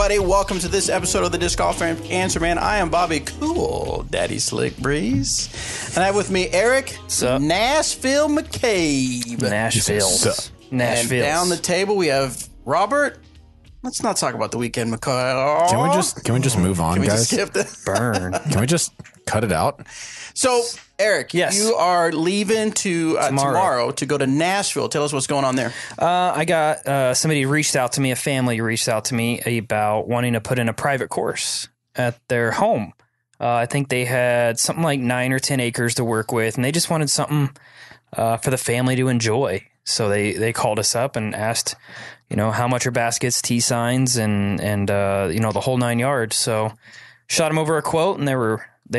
everybody. Welcome to this episode of the Disc Golf Answer Man. I am Bobby Cool, Daddy Slick Breeze. And I have with me Eric Nashville McCabe. Nashville. And down the table we have Robert. Let's not talk about the weekend, McCoy. Can we just move on, Can we guys? just skip this? Burn. Can we just cut it out? So, Eric, Yes. you are leaving to tomorrow to go to Nashville. Tell us what's going on there. I got somebody reached out to me, a family reached out to me about wanting to put in a private course at their home. I think they had something like 9 or 10 acres to work with, and they just wanted something for the family to enjoy. So they called us up and asked, how much are baskets, tee signs, and the whole 9 yards. So shot them over a quote, and they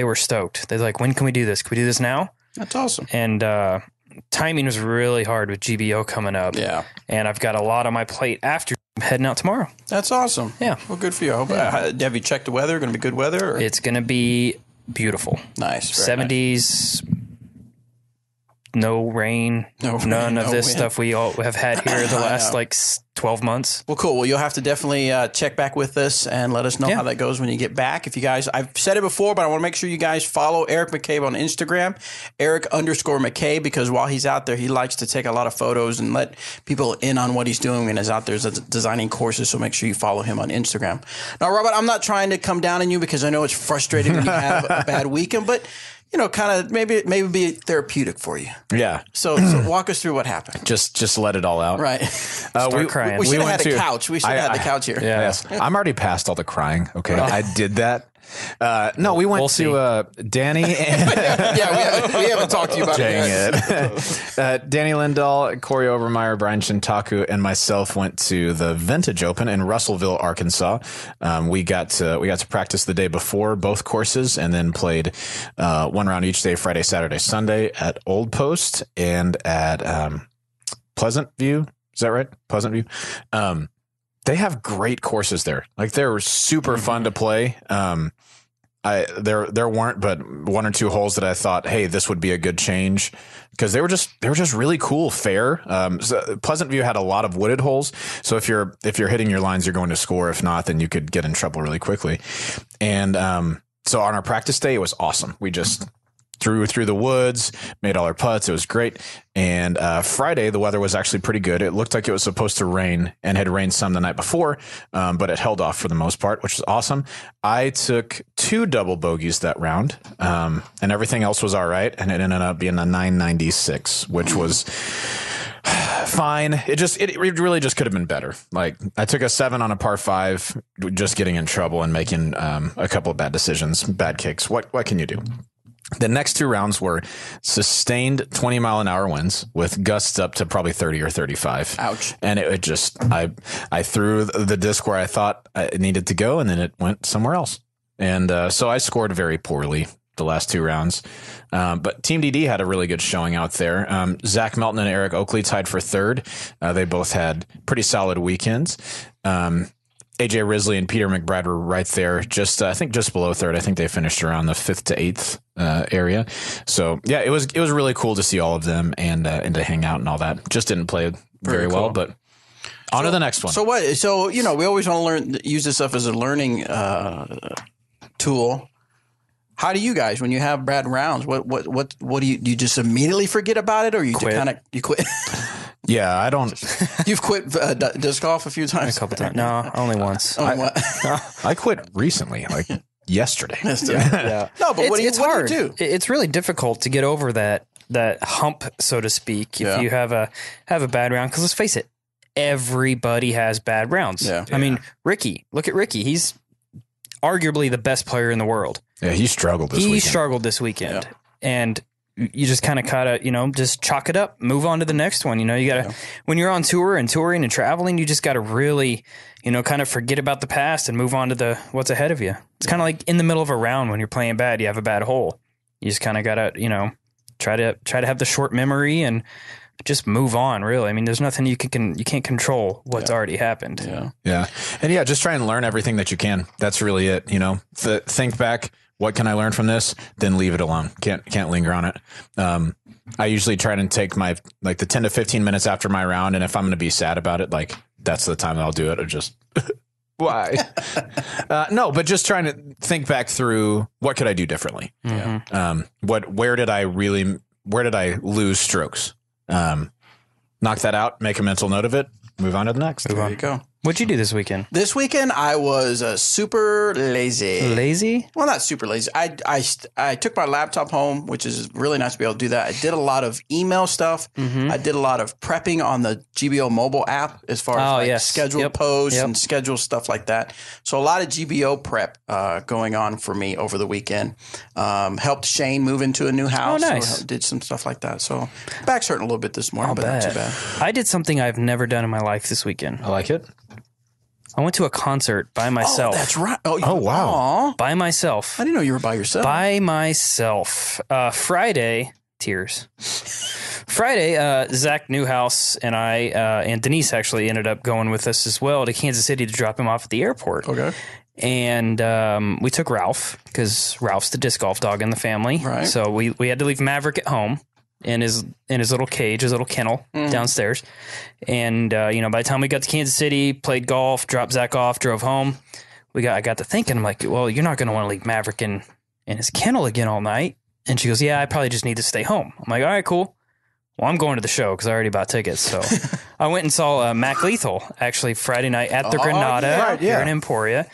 were stoked. They're like, when can we do this? Can we do this now? That's awesome. And timing was really hard with GBO coming up. Yeah. And I've got a lot on my plate after heading out tomorrow. That's awesome. Yeah. Well, good for you. I hope, have you checked the weather? Going to be good weather? Or? It's going to be beautiful. Nice. 70s, no rain, none of this stuff we all have had here the last 12 months. Well, cool. Well, you'll have to definitely check back with us and let us know how that goes when you get back. If you guys, I've said it before, but I want to make sure you guys follow Eric McCabe on Instagram, Eric_McCabe, because while he's out there, he likes to take a lot of photos and let people in on what he's doing when he's out there designing courses. So make sure you follow him on Instagram. Now, Robert, I'm not trying to come down on you because I know it's frustrating when you have a bad weekend, but kind of maybe be therapeutic for you. Yeah. So walk us through what happened. Just let it all out. Right. Start crying. We should have had a couch. We should have had the couch here. Yeah. Yes. I'm already past all the crying. Okay. I did that. No, we went to Danny. And we haven't talked to you about it. Danny Lindahl, Corey Overmeyer, Brian Shintaku, and myself went to the Vintage Open in Russellville, Arkansas. We got to practice the day before both courses, and then played one round each day, Friday, Saturday, Sunday at Old Post and at Pleasant View. Is that right? Pleasant View. They have great courses there. Like, they're super fun to play. There weren't but 1 or 2 holes that I thought, hey, this would be a good change, because they were just really cool, fair. So Pleasant View had a lot of wooded holes, so if you're hitting your lines, you're going to score. If not, then you could get in trouble really quickly. And so on our practice day, it was awesome. We just through the woods, made all our putts. It was great. And Friday, the weather was actually pretty good. It looked like it was supposed to rain, and had rained some the night before, but it held off for the most part, which was awesome. I took 2 double bogeys that round, and everything else was all right. And it ended up being a 996, which was fine. It really just could have been better. Like, I took a 7 on a par 5, just getting in trouble and making a couple of bad decisions, bad kicks. What can you do? The next 2 rounds were sustained 20-mile-an-hour winds with gusts up to probably 30 or 35. Ouch. And it just, I threw the disc where I thought it needed to go, and then it went somewhere else. And so I scored very poorly the last 2 rounds. But Team DD had a really good showing out there. Zach Melton and Eric Oakley tied for 3rd. They both had pretty solid weekends. AJ Risley and Peter McBride were right there, I think just below 3rd. I think they finished around the 5th to 8th area. So yeah, it was really cool to see all of them and to hang out and all that. Just didn't play very well, but on to the next one. So what? So we always want to use this stuff as a learning tool. How do you guys, when you have bad rounds, what do you just immediately forget about it, or you quit? Yeah, I don't. You've quit disc golf a few times? A couple times. No, only once. I quit recently, like yesterday. Yeah. No, but what do you hard. do? It's really difficult to get over that hump, so to speak, if you have a bad round. Because let's face it, everybody has bad rounds. Yeah. I mean, Ricky. Look at Ricky. He's arguably the best player in the world. Yeah, he struggled this weekend. Yeah. And you just kind of just chalk it up, move on to the next one. You got to, when you're on tour and touring and traveling, you just got to really, kind of forget about the past and move on to what's ahead of you. It's kind of like in the middle of a round when you're playing bad, you have a bad hole. You just kind of got to, try to have the short memory and just move on, really. I mean, there's nothing you can't control what's already happened. Yeah. And just try and learn everything that you can. That's really it. Think back. What can I learn from this? Then leave it alone. Can't linger on it. I usually try to take the 10 to 15 minutes after my round. And if I'm going to be sad about it, that's the time that I'll do it. Or just Why? No, but just trying to think back through what could I do differently. Where did I lose strokes? Knock that out, make a mental note of it, move on to the next. There you go. What'd you do this weekend? This weekend, I was super lazy. Lazy? Well, not super lazy. I took my laptop home, which is really nice to be able to do that. I did a lot of email stuff. I did a lot of prepping on the GBO mobile app as far as scheduled posts and scheduled stuff like that. So a lot of GBO prep going on for me over the weekend. Helped Shane move into a new house. Oh, nice. So did some stuff like that. So back's hurting a little bit this morning, but not too bad. I did something I've never done in my life this weekend. I like it. I went to a concert by myself. Oh, that's right. Oh, wow. Aw. By myself. I didn't know you were by yourself. By myself. Friday, tears. Friday, Zach Newhouse and I, and Denise actually ended up going with us as well to Kansas City to drop him off at the airport. Okay. And we took Ralph because Ralph's the disc golf dog in the family. Right. So we had to leave Maverick at home in his little cage, his little kennel downstairs. And, by the time we got to Kansas City, played golf, dropped Zach off, drove home, I got to thinking, I'm like, well, you're not going to want to leave Maverick in his kennel again all night. And she goes, yeah, I probably just need to stay home. I'm like, all right, cool. Well, I'm going to the show because I already bought tickets. So I went and saw Mac Lethal actually Friday night at the Granada here in Emporia.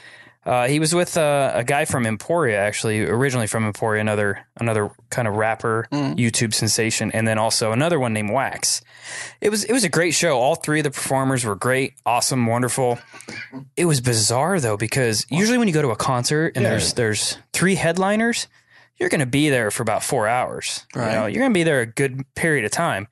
He was with a guy from Emporia, actually, originally from Emporia, another kind of rapper, YouTube sensation, and then also another one named Wax. It was a great show. All three of the performers were great, awesome, wonderful. It was bizarre though, because usually when you go to a concert and there's three headliners, you're going to be there for about 4 hours. Right. You're going to be there a good period of time.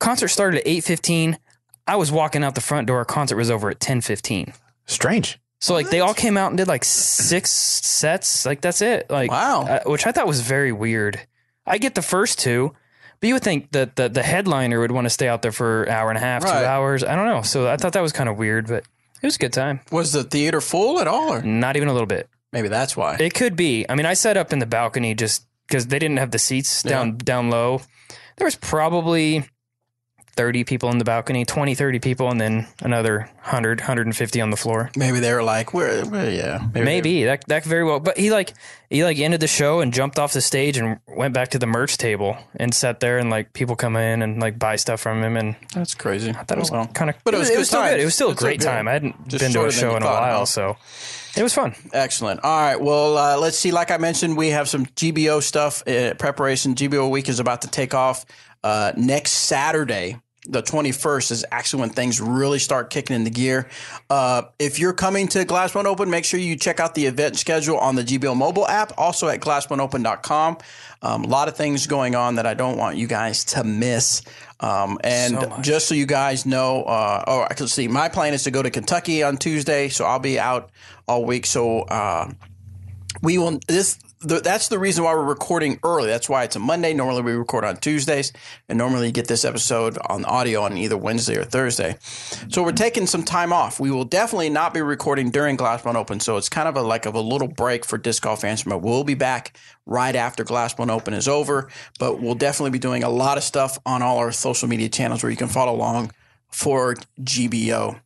Concert started at 8:15. I was walking out the front door. Concert was over at 10:15. Strange. So they all came out and did 6 sets. That's it. Wow. Which I thought was very weird. I get the first two, but you would think that the headliner would want to stay out there for an hour and a half, 2 hours. I don't know. So I thought that was kind of weird, but it was a good time. Was the theater full at all? Or? Not even a little bit. Maybe that's why. It could be. I mean, I sat up in the balcony just because they didn't have the seats down low. There was probably 30 people in the balcony, 20, 30 people, and then another 100, 150 on the floor. Maybe they were like, Maybe that very well. But he ended the show and jumped off the stage and went back to the merch table and sat there and people come in and buy stuff from him. And that's crazy. I thought it was kind of, but it was still good. It was still a great time. I hadn't been to a show in a while, so it was fun. Excellent. All right. Well, let's see. Like I mentioned, we have some GBO stuff preparation. GBO week is about to take off next Saturday. The 21st is actually when things really start kicking into gear. If you're coming to Glassbone Open, make sure you check out the event schedule on the GBO mobile app, also at glassboneopen.com. A lot of things going on that I don't want you guys to miss. Just so you guys know, let's see, my plan is to go to Kentucky on Tuesday, so I'll be out all week. So that's the reason why we're recording early. That's why it's a Monday. Normally we record on Tuesdays, and normally you get this episode on audio on either Wednesday or Thursday. So we're taking some time off. We will definitely not be recording during Glassbone Open, so it's kind of a little break for Disc Golf Answer. We'll be back right after Glassbone Open is over, but we'll definitely be doing a lot of stuff on all our social media channels where you can follow along for GBO.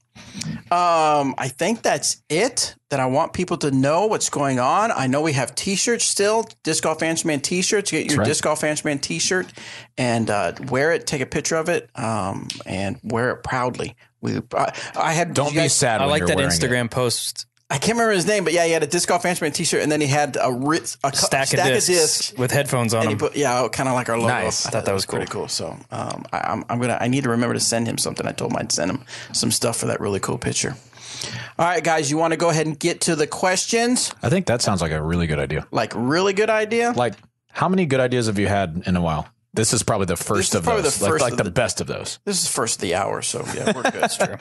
I think that's it that I want people to know what's going on. I know we have t-shirts still, Disc Golf Answer Man t-shirts. Get your Disc Golf Answer Man t-shirt and wear it, take a picture of it, and wear it proudly. Don't be sad. I when like you're that wearing Instagram post. I can't remember his name, but yeah, he had a Disc Golf Answer Man t-shirt, and then he had a stack of discs with headphones on them. Kind of like our logo. Nice. I thought that was cool. Pretty cool. So I need to remember to send him something. I told him I'd send him some stuff for that really cool picture. All right, guys, you want to go ahead and get to the questions? I think that sounds like a really good idea. Like really good idea? Like how many good ideas have you had in a while? This is probably the first of those. The best of those. This is first of the hour, so yeah, we're good. That's true.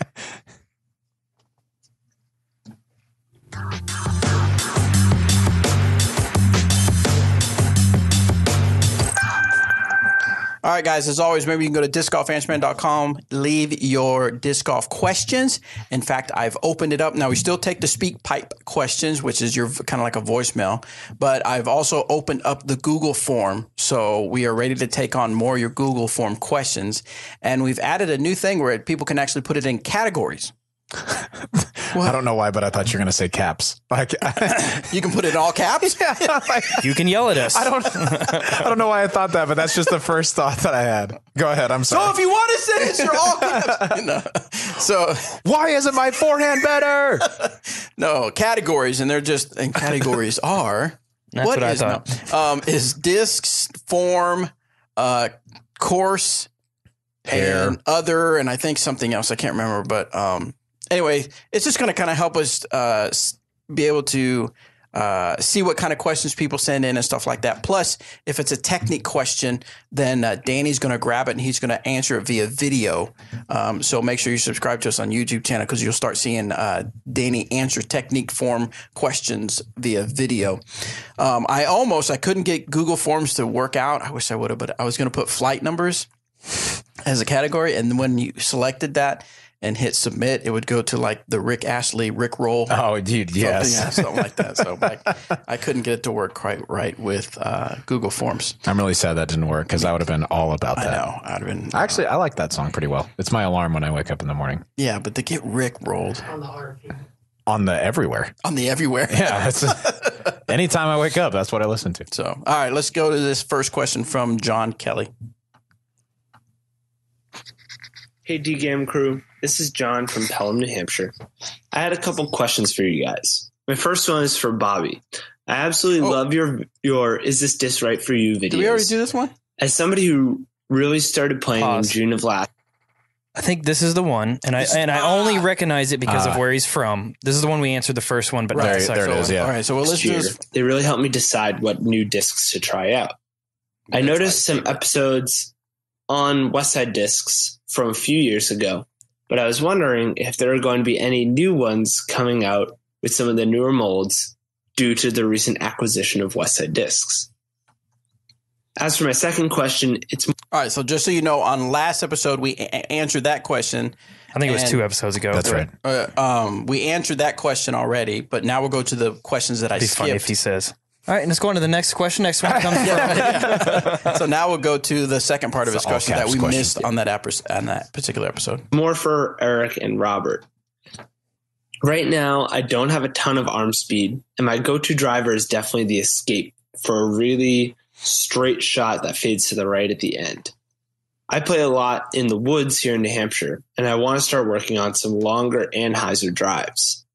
All right, guys, as always, maybe you can go to discgolfanswerman.com, leave your disc golf questions. In fact, I've opened it up. Now, we still take the speak pipe questions, which is your kind of like a voicemail, but I've also opened up the Google form. So we are ready to take on more of your Google form questions. And we've added a new thing where people can actually put it in categories. I don't know why, but I thought you were going to say caps. Like, You can put it in all caps? yeah, like, You can yell at us. I don't know why I thought that, but that's just the first thought that I had. Go ahead. I'm sorry. So if you want to say it's your all caps. No. So Why isn't my forehand better? no, categories, and categories are That's what I thought. Is discs, form, course, Hair. and other, and I think something else I can't remember. But anyway, it's just going to kind of help us be able to see what kind of questions people send in and stuff like that. Plus, if it's a technique question, then Danny's going to grab it and he's going to answer it via video. So make sure you subscribe to us on YouTube channel because you'll start seeing Danny answer technique form questions via video. I couldn't get Google Forms to work out. I wish I would have, but I was going to put flight numbers as a category. And when you selected that and hit submit, it would go to like the Rick Astley, Rick Roll. Oh, dude, yes. Something like that. So I couldn't get it to work quite right with Google Forms. I'm really sad that didn't work because I would have been all about that. I know. I'd have been. Actually, I like that song pretty well. It's my alarm when I wake up in the morning. Yeah, but to get Rick rolled On the everywhere. on the everywhere. Yeah. Anytime I wake up, that's what I listen to. So, all right, let's go to this first question from John Kelly. Hey, DGAM crew. This is John from Pelham, New Hampshire. I had a couple questions for you guys. My first one is for Bobby. I absolutely love your Is This Disc Right For You videos. Did we already do this one? As somebody who really started playing in June of last I think this is the one, and I only recognize it because of where he's from. This is the one we answered the first one, but not the second there it is, one. yeah. All right, so we'll listen to year, this. they really helped me decide what new discs to try out. I noticed some episodes on Westside Discs from a few years ago, but I was wondering if there are going to be any new ones coming out with some of the newer molds due to the recent acquisition of Westside Discs. As for my second question, it's All right, so just so you know, on last episode, we answered that question. I think it was And- 2 episodes ago. That's right. We answered that question already, but now we'll go to the questions that I It'd be funny if skipped. he says. All right, and let's go on to the next question. Next one comes from So now we'll go to the second part of his all question that caps we question. missed on that particular episode. more for Eric and Robert. Right now, I don't have a ton of arm speed, and my go-to driver is definitely the Escape for a really straight shot that fades to the right at the end. I play a lot in the woods here in New Hampshire, and I want to start working on some longer Anheuser drives.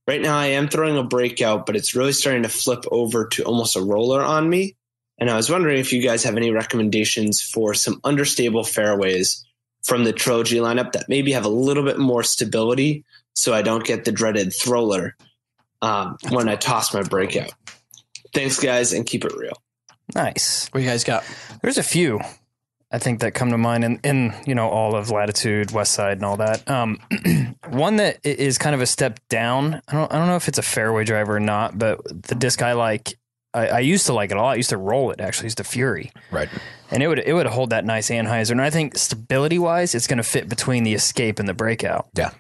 Right now, I am throwing a breakout, but it's really starting to flip over to almost a roller on me, and I was wondering if you guys have any recommendations for some understable fairways from the Trilogy lineup that maybe have a little bit more stability so I don't get the dreaded thrower when I toss my breakout. Thanks, guys, and keep it real. nice. What you guys got? There's a few I think that come to mind in all of Latitude, West Side, and all that. One that is kind of a step down. I don't know if it's a fairway driver or not, but the disc I like. I used to like it a lot. I used to roll it actually. It's the Fury, Right. and it would hold that nice Anheuser. And I think stability wise, it's going to fit between the Escape and the Breakout. Yeah.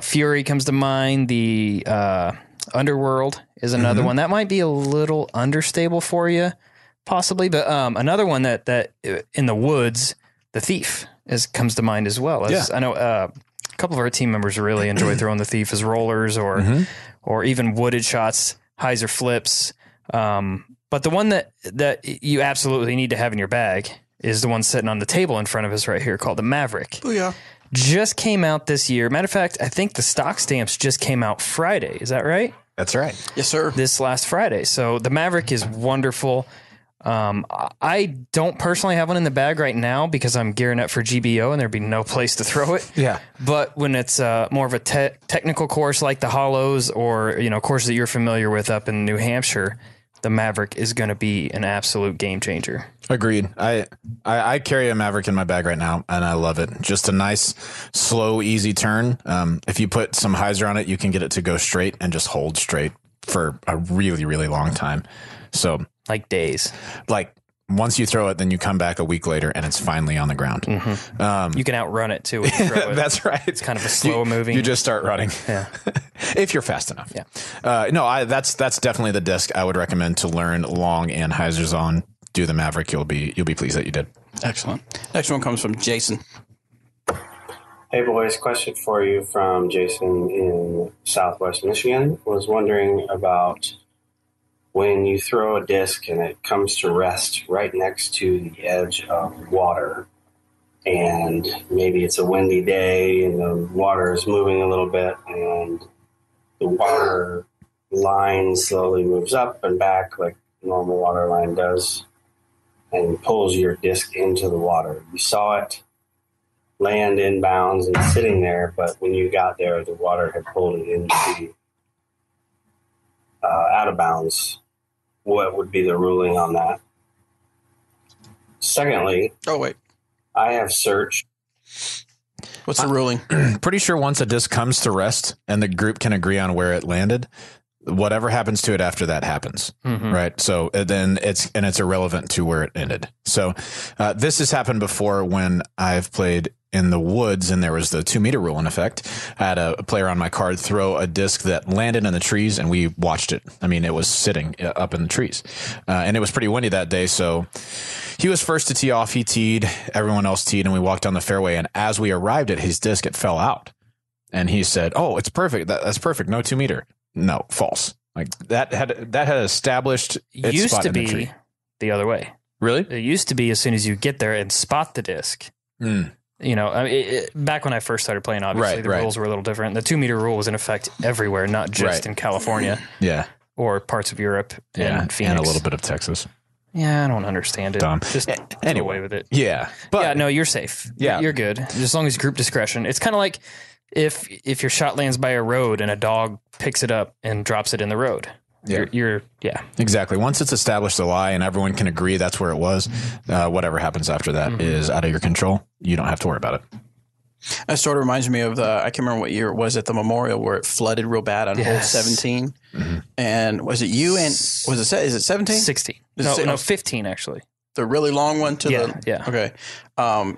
Fury comes to mind. The Underworld is another one that might be a little understable for you, possibly. But another one that in the woods, the Thief comes to mind as well. Yeah. I know a couple of our team members really enjoy throwing the Thief as rollers or even wooded shots, hyzer flips. But the one that you absolutely need to have in your bag is the one sitting on the table in front of us right here called the Maverick. Oh, yeah. Just came out this year. Matter of fact, I think the stock stamps just came out Friday. Is that right? That's right. Yes, sir. This last Friday. So the Maverick is wonderful. I don't personally have one in the bag right now because I'm gearing up for GBO and there'd be no place to throw it. Yeah. But when it's more of a technical course like the Hollows or courses that you're familiar with up in New Hampshire, the Maverick is going to be an absolute game changer. Agreed. I carry a Maverick in my bag right now, and I love it. Just a nice, slow, easy turn. If you put some hyzer on it, you can get it to go straight and just hold straight for a really, really long time. So, Like days. like, once you throw it, then you come back a week later, and it's finally on the ground. You can outrun it too. When you throw it. That's right. It's kind of a slow moving. You just start running. Yeah. If you're fast enough. Yeah. No, that's definitely the disc I would recommend to learn long and hyzers on. Do the Maverick. You'll be pleased that you did. Excellent. Next one comes from Jason. Hey boys, question for you from Jason in Southwest Michigan. Was wondering about when you throw a disc and it comes to rest right next to the edge of water, and maybe it's a windy day and the water is moving a little bit and the water line slowly moves up and back like normal water line does and pulls your disc into the water. You saw it land inbounds and sitting there, but when you got there, the water had pulled it into out of bounds. What would be the ruling on that? Secondly, I have searched. What's the ruling? Pretty sure once a disc comes to rest and the group can agree on where it landed, whatever happens to it after that happens, right? So then it's irrelevant to where it ended. So this has happened before when I've played in the woods and there was the 2 meter rule in effect. I had a player on my card throw a disc that landed in the trees and we watched it. I mean, it was sitting up in the trees and it was pretty windy that day. So he was first to tee off. He teed, everyone else teed, and we walked down the fairway. And as we arrived at his disc, it fell out. And he said, "Oh, it's perfect. That's perfect. No 2 meter." No, false. Like that had established its Used spot to in the be tree. the other way. Really? It used to be as soon as you get there and spot the disc. You know, I mean, back when I first started playing, obviously the rules were a little different. The 2 meter rule was in effect everywhere, not just in California. Yeah. Or parts of Europe and Phoenix. And a little bit of Texas. Yeah, I don't understand it. Dumb. Just anyway, away with it. Yeah. But yeah, no, you're safe. Yeah. You're good. As long as group discretion. It's kind of like if your shot lands by a road and a dog picks it up and drops it in the road. Yeah. You're Exactly. Once it's established a lie and everyone can agree that's where it was, whatever happens after that is out of your control. You don't have to worry about it. That sort of reminds me of I can't remember what year it was at the Memorial where it flooded real bad on hole 17. And was it you and is it 17? 16. No, 15 actually. The really long one to yeah. Okay.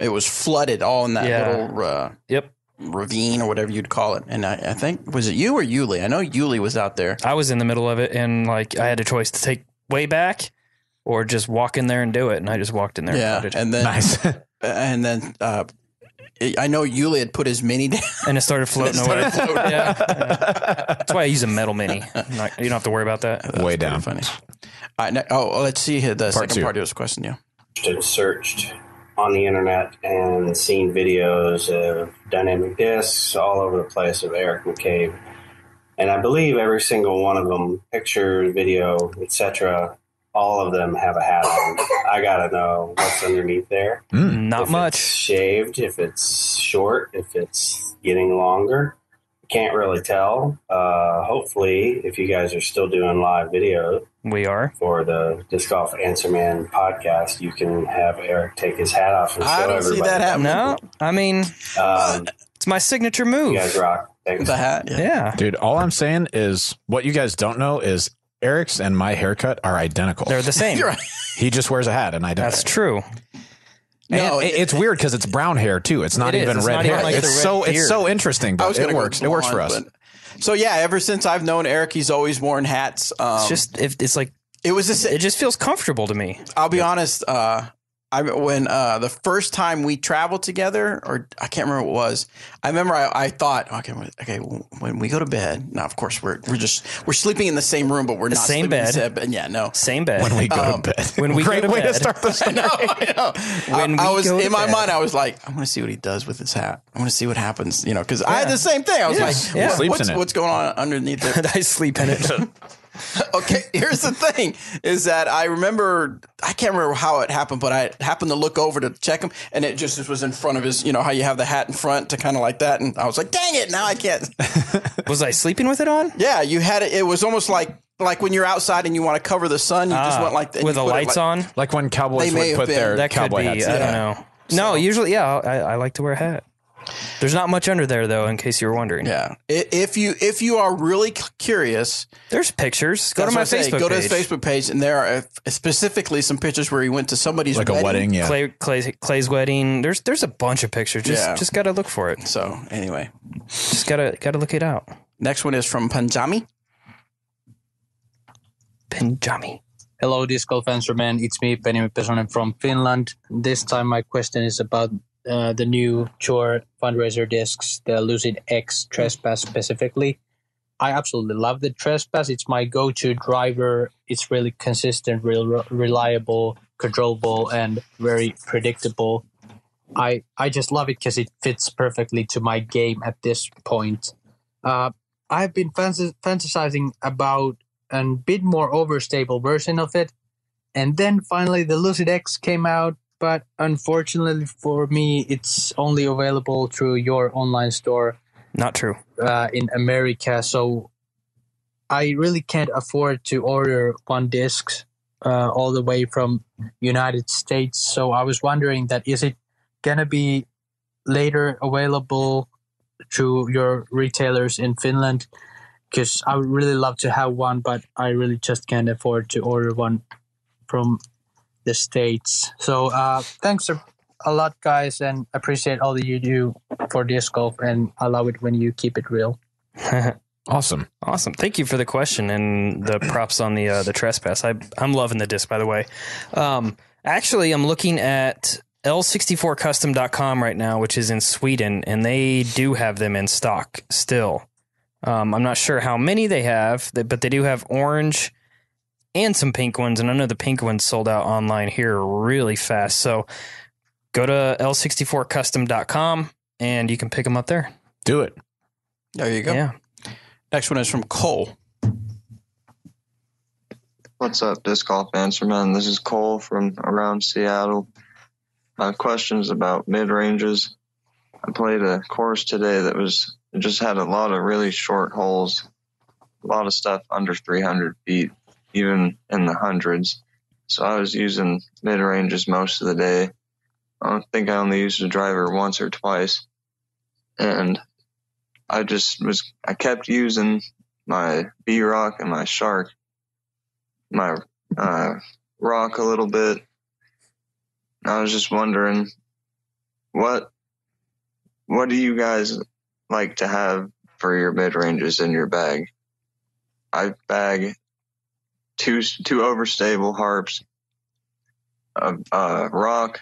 It was flooded all in that little ravine or whatever you'd call it. And I think, was it you or Yuli? I know Yuli was out there. I was in the middle of it and like I had a choice to take way back or just walk in there and do it. And I just walked in there. And then nice. And then I know Yuli had put his mini down. And it started floating away. That's why I use a metal mini. You don't have to worry about that. Way down. Funny. Let's see the second part of this question. Yeah. Searched on the internet and seen videos of dynamic discs all over the place of Eric McCabe. And I believe every single one of them, picture, video, etc., all of them have a hat on. I got to know what's underneath there. Not if much. It's shaved, if it's short, if it's getting longer. Can't really tell. Hopefully, if you guys are still doing live video, we are for the Disc Golf Answer Man podcast, you can have Eric take his hat off and show everybody. I don't see that happening. No, I mean, it's my signature move. You guys rock. Thanks. The hat. Yeah. Dude, all I'm saying is what you guys don't know is Eric's and my haircut are identical. They're the same. You're right. He just wears a hat and I don't. That's true. No, it's weird because it's brown hair too. It's not even red hair. Like it's so interesting, but it works. It works for us. So yeah, ever since I've known Eric, he's always worn hats. It's just it's like it was. It just feels comfortable to me. I'll be honest. When the first time we traveled together, or I can't remember what it was, I remember I thought, okay, when we go to bed, now of course we're sleeping in the same room, but we're not same sleeping bed. In the same bed. Yeah, no, same bed. When we go to bed, when we great go to way bed. to start the story. I know. I was go in my bed. mind. I was like, I want to see what he does with his hat. I want to see what happens. Because I had the same thing. I was like, what's going on underneath there? I sleep in it. Okay, here's the thing: is that I can't remember how it happened, but I happened to look over to check him, and it just was in front of his. How you have the hat in front to kind of like that, and I was like, "Dang it! Now I can't." Was I sleeping with it on? Yeah, you had it. It was almost like when you're outside and you want to cover the sun, you just went like that. With the lights on, like when cowboys would put their that cowboy could be, hats. I don't know. No, usually, I like to wear a hat. There's not much under there, though, in case you were wondering. Yeah. If you are really curious, there's pictures. Go to my Facebook page. Go to his Facebook page, and there are specifically some pictures where he went to somebody's like wedding. a wedding, yeah. Clay's wedding. There's a bunch of pictures. Just got to look for it. So anyway, just gotta look it out. Next one is from Panjami. Hello, Disc Golf Answer Man. It's me, Penny Pesonen from Finland. This time my question is about the new Chore fundraiser discs, the Lucid X Trespass specifically. I absolutely love the Trespass. It's my go-to driver. It's really consistent, reliable, controllable, and very predictable. I just love it because it fits perfectly to my game at this point. I've been fantasizing about a bit more overstable version of it. And then finally the Lucid X came out, but unfortunately for me, it's only available through your online store. Not true. In America, so I really can't afford to order one disc all the way from United States. So I was wondering that is it gonna be later available through your retailers in Finland? Because I would really love to have one, but I really just can't afford to order one from the States. So thanks a lot, guys, and appreciate all that you do for disc golf, and I love it when you keep it real. Awesome. Thank you for the question and the props on the Trespass. I'm loving the disc, by the way. Actually, I'm looking at L64custom.com right now, which is in Sweden, and they do have them in stock still. I'm not sure how many they have, but they do have orange and some pink ones, and I know the pink ones sold out online here really fast. So go to L64custom.com, and you can pick them up there. Do it. There you go. Yeah. Next one is from Cole. What's up, Disc Golf Answerman? This is Cole from around Seattle. My question is about mid-ranges. I played a course today that just had a lot of really short holes, a lot of stuff under 300 feet, even in the hundreds. So I was using mid-ranges most of the day. I think I only used the driver once or twice. And I kept using my B-Rock and my Shark, my Rock a little bit. I was just wondering, what do you guys like to have for your mid-ranges in your bag? I bag two overstable harps, a Rock,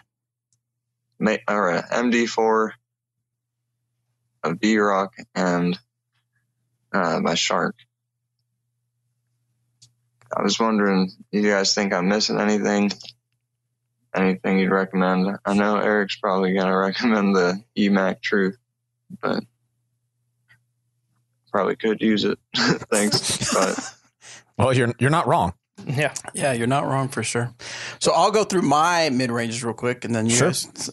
or a MD4, a B-Rock, and my Shark. I was wondering, do you guys think I'm missing anything? Anything you'd recommend? I know Eric's probably going to recommend the EMAC Truth, but probably could use it. Thanks. But Well, you're not wrong. Yeah. Yeah, you're not wrong for sure. So I'll go through my mid-ranges real quick, and then you guys,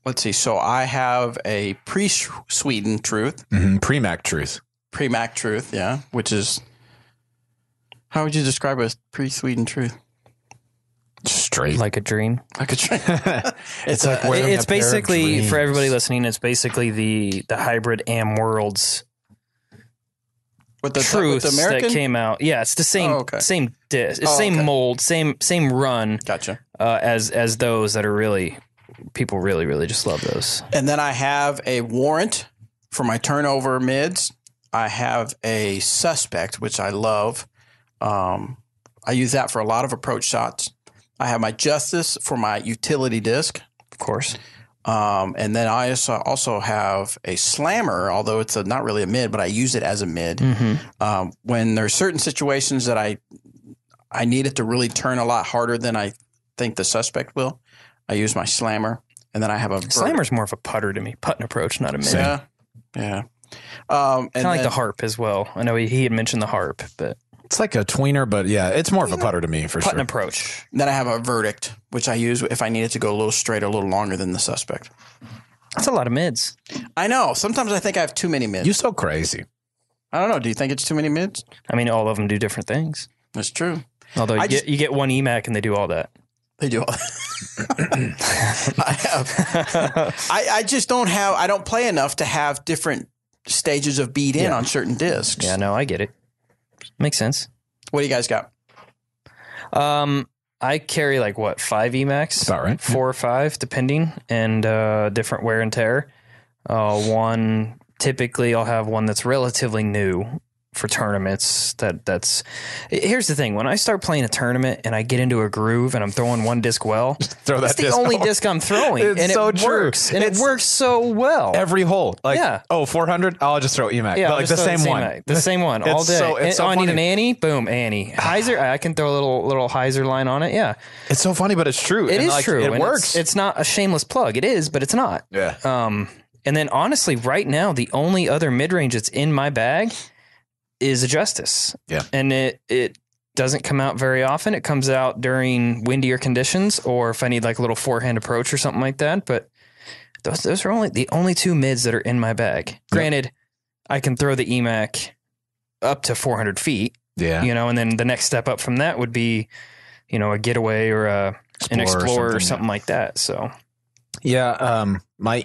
let's see. So I have a pre-Sweden Truth. Mm-hmm. Pre-Mac Truth. Pre-Mac Truth, yeah, which is, how would you describe it as pre-Sweden Truth? Straight. Like a dream. Like a dream. It's like wearing It's a pair of basically, for dreams. everybody listening, it's basically the hybrid Am Worlds With the Truth with the American? that came out. Yeah, it's the same same disc, same mold, same run. Gotcha. As those that are really, people really just love those. And then I have a Warrant for my turnover mids. I have a Suspect, which I love. I use that for a lot of approach shots. I have my Justice for my utility disc. Of course. And then I also have a Slammer, although it's not really a mid, but I use it as a mid. Mm-hmm. When there's certain situations that I need it to really turn a lot harder than I think the Suspect will, I use my Slammer. And then I have a Slammer's more of a putter to me, putting approach, not a mid. Yeah. Kind of like the Harp as well. I know he had mentioned the Harp, but It's like a tweener, but yeah, it's more of a putter to me for putting sure. approach. Then I have a Verdict, which I use if I need it to go a little straighter, a little longer than the Suspect. That's a lot of mids. I know. Sometimes I think I have too many mids. You're so crazy. I don't know. Do you think it's too many mids? I mean, all of them do different things. That's true. Although you get one EMAC and they do all that. They do. I just don't have. I don't play enough to have different stages of beat in on certain discs. Yeah, no, I get it. Makes sense. What do you guys got? I carry 5 EMACs? About right. 4 or 5, depending, and different wear and tear. One, typically I'll have one that's relatively new for tournaments. That's here's the thing: when I start playing a tournament and I get into a groove and I'm throwing one disc well, throw that it's the disc only over. disc I'm throwing, It's and so it true. works, and it works so well. Every hole, like, Yeah. 400, I'll just throw EMAC. Yeah, But like the same one. The same one all It's day. it's so I need funny. an Annie, boom, Annie. Hyzer, I can throw a little Hyzer line on it. Yeah, It's so funny, but it's true. it And, is like, true. It and works. It's not a shameless plug. It is, but it's not. Yeah. And then honestly, right now, the only other mid range that's in my bag is a Justice. Yeah. And it doesn't come out very often. It comes out during windier conditions, or if I need like a little forehand approach or something like that. But those are the only two mids that are in my bag. Granted, I can throw the EMAC up to 400 feet. Yeah. And then the next step up from that would be, a Getaway or an Explorer or something like that. So. Yeah, my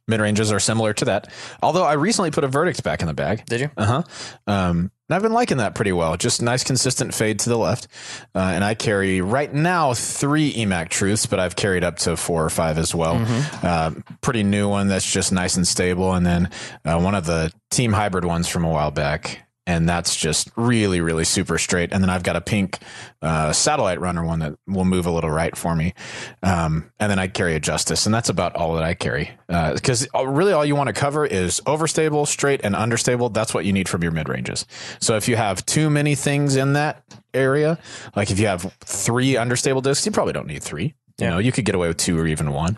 mid ranges are similar to that. Although I recently put a Verdict back in the bag. Did you? And I've been liking that pretty well. Just nice, consistent fade to the left. And I carry right now 3 EMAC Truths, but I've carried up to 4 or 5 as well. Pretty new one that's just nice and stable, and then one of the Team Hybrid ones from a while back. And that's just really, really super straight. And then I've got a pink satellite runner one that will move a little right for me. And then I carry a Justice, and that's about all that I carry. Because really all you want to cover is overstable, straight, and understable. That's what you need from your mid ranges. So if you have too many things in that area, like if you have 3 understable discs, you probably don't need 3. You could get away with 2 or even 1.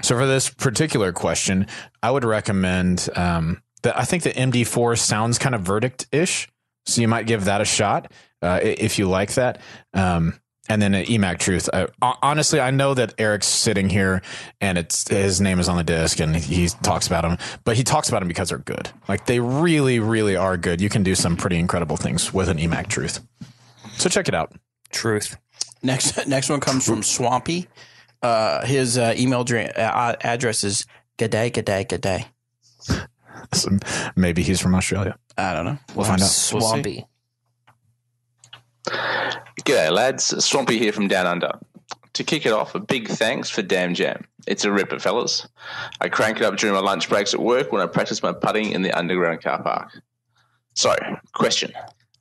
So for this particular question, I would recommend I think the MD4 sounds kind of Verdict-ish, so you might give that a shot if you like that. And then an EMAC Truth. Honestly, I know that Eric's sitting here and his name is on the disc and he talks about them, but he talks about them because they're good. Like, they really, really are good. You can do some pretty incredible things with an EMAC Truth. So check it out. Truth. Next one comes from Swampy. His email address is g'day. So maybe he's from Australia. I don't know. We'll find out. Swampy. G'day, lads. Swampy here from Down Under. To kick it off, a big thanks for Damn Jam. It's a ripper, fellas. I crank it up during my lunch breaks at work when I practice my putting in the underground car park. So, question.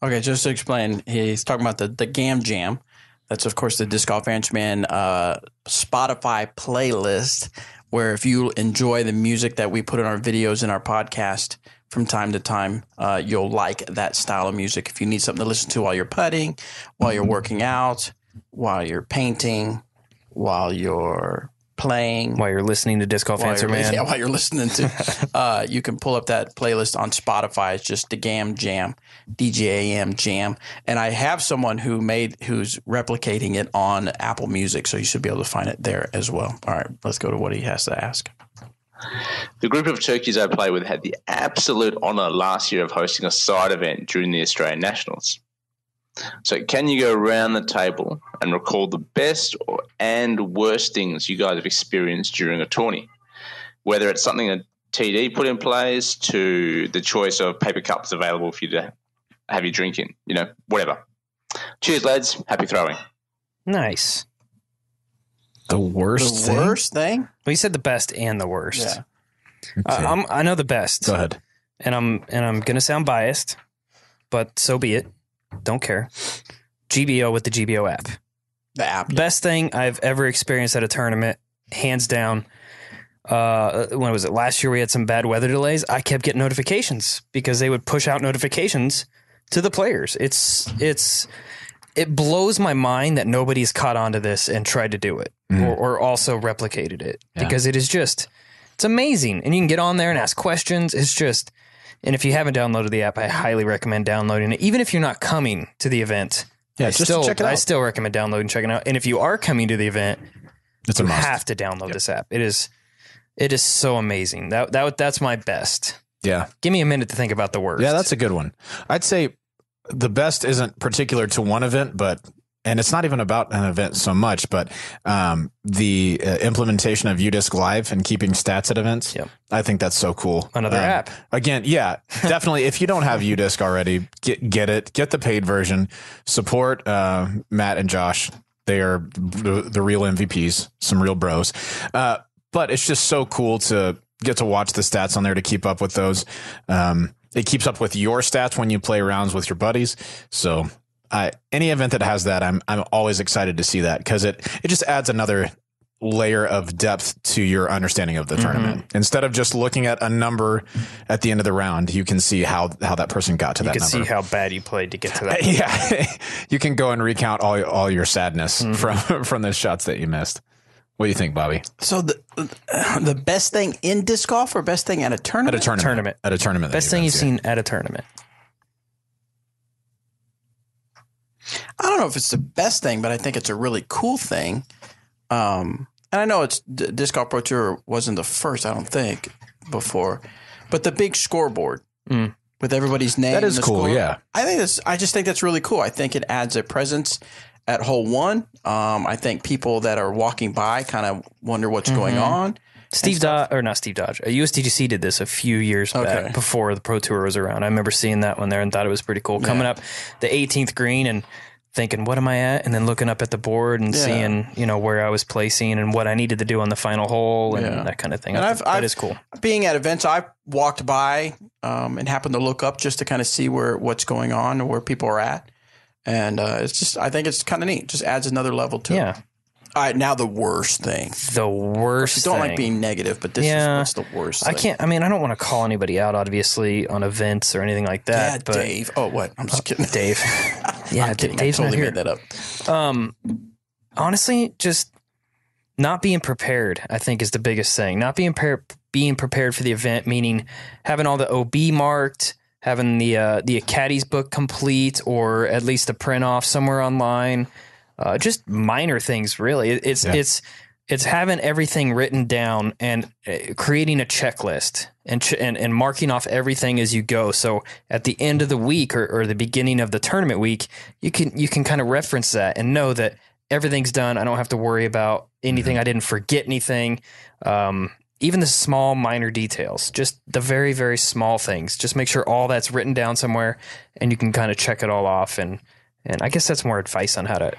Okay, just to explain, he's talking about the Gam Jam. That's, of course, the Disc Golf Ranchman Spotify playlist, where if you enjoy the music that we put in our videos and our podcast from time to time, you'll like that style of music. If you need something to listen to while you're putting, while you're working out, while you're painting, while you're playing, While you're listening to Disc Golf Answer Man. Yeah, while you're listening to, you can pull up that playlist on Spotify. It's just the Gam Jam, DJAM Jam. And I have someone who's replicating it on Apple Music, so you should be able to find it there as well. All right, let's go to what he has to ask. The group of turkeys I play with had the absolute honour last year of hosting a side event during the Australian Nationals. So can you go around the table and recall the best and worst things you guys have experienced during a tourney? Whether it's something a TD put in place to the choice of paper cups available for you to have your drink in, whatever. Cheers, lads. Happy throwing. Nice. The worst thing? Worst thing? Well, you said the best and the worst. Yeah. I know the best. Go ahead. And I'm going to sound biased, but so be it. Don't care. GBO with the GBO app. The app. Best thing I've ever experienced at a tournament, hands down. When was it? Last year we had some bad weather delays. I kept getting notifications because they would push out notifications to the players. It blows my mind that nobody's caught on to this and tried to do it or also replicated it because it's amazing. And you can get on there and ask questions. And if you haven't downloaded the app, I highly recommend downloading it. Even if you're not coming to the event, Yeah, just to check it out. I still recommend downloading and checking it out. And if you are coming to the event, It's a you must. have to download this app. It is so amazing. That's my best. Yeah. Give me a minute to think about the worst. Yeah, that's a good one. I'd say the best isn't particular to one event, and it's not even about an event so much, but the implementation of UDisc Live and keeping stats at events. Yep. I think that's so cool. Another app. Again, yeah, definitely. If you don't have UDisc already, get it. Get the paid version. Support Matt and Josh. They are the real MVPs, some real bros. But it's just so cool to get to watch the stats on there to keep up with those. it keeps up with your stats when you play rounds with your buddies. So any event that has that, I'm always excited to see that, because it just adds another layer of depth to your understanding of the tournament. Instead of just looking at a number at the end of the round, you can see how that person got to that number. You can see how bad you played to get to that. Yeah. You can go and recount all your sadness from the shots that you missed. What do you think, Bobby? So the best thing in disc golf or best thing at a tournament? At a tournament. At a tournament. Best thing you've seen at a tournament. I don't know if it's the best thing, but I think it's a really cool thing. And I know it's Disc Golf Pro Tour wasn't the first, I don't think, before, but the big scoreboard with everybody's name. That is cool. Score, yeah. I just think that's really cool. I think it adds a presence at hole one. I think people that are walking by kind of wonder what's going on. USDGC did this a few years back before the Pro Tour was around. I remember seeing that one there and thought it was pretty cool. Coming up the 18th green and thinking, what am I at? And then looking up at the board and seeing, where I was placing and what I needed to do on the final hole and that kind of thing. And that is cool. Being at events, I've walked by and happened to look up just to kind of see what's going on or where people are at. And I think it's kind of neat. Just adds another level to it. All right, now the worst thing. The worst thing. I don't like being negative, but this is what's the worst thing. I don't want to call anybody out, obviously, on events or anything like that. Yeah, but Dave. Oh, what? I'm just kidding. Dave. Yeah, Dave's totally not here. made that up. Honestly, just not being prepared, I think, is the biggest thing. Not being prepared for the event, meaning having all the OB marked, having the caddies book complete, or at least a print off somewhere online. Just minor things, really. It's having everything written down and creating a checklist and marking off everything as you go. So at the end of the week or the beginning of the tournament week, you can kind of reference that and know that everything's done. I don't have to worry about anything. I didn't forget anything. Even the small minor details, just the very, very small things. Just make sure all that's written down somewhere and you can kind of check it all off. And I guess that's more advice on how to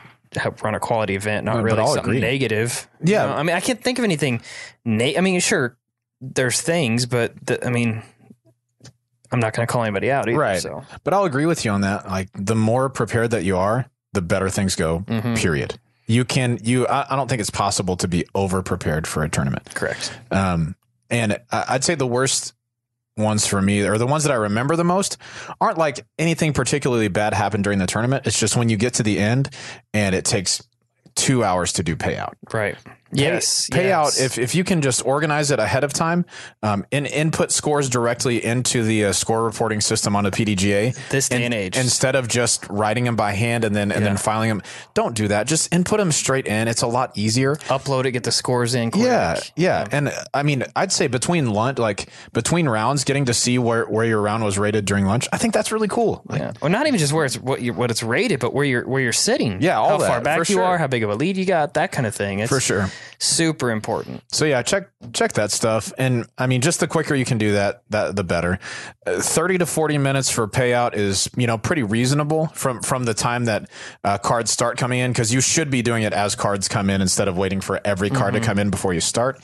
run a quality event, not really something negative. Yeah. I can't think of anything. Sure, there's things, but I'm not going to call anybody out either. Right. So. But I'll agree with you on that. Like, the more prepared that you are, the better things go, period. I don't think it's possible to be over prepared for a tournament. Correct. And I'd say the worst ones for me, or the ones that I remember the most, aren't like anything particularly bad happened during the tournament. It's just when you get to the end and it takes 2 hours to do payout. Right. Payout. If you can just organize it ahead of time, and input scores directly into the score reporting system on the PDGA. This day and age, instead of just writing them by hand and then filing them, don't do that. Just input them straight in. It's a lot easier. Upload it, get the scores in. Quick. Yeah. And I mean, I'd say between rounds, getting to see where your round was rated during lunch, I think that's really cool. Or not even just where it's rated, but where you're sitting. Yeah, how far back you are, how big of a lead you got, that kind of thing. It's for sure. Super important. So yeah, check that stuff. And I mean, just the quicker you can do that the better. 30 to 40 minutes for payout is, pretty reasonable from the time that cards start coming in, because you should be doing it as cards come in instead of waiting for every card to come in before you start.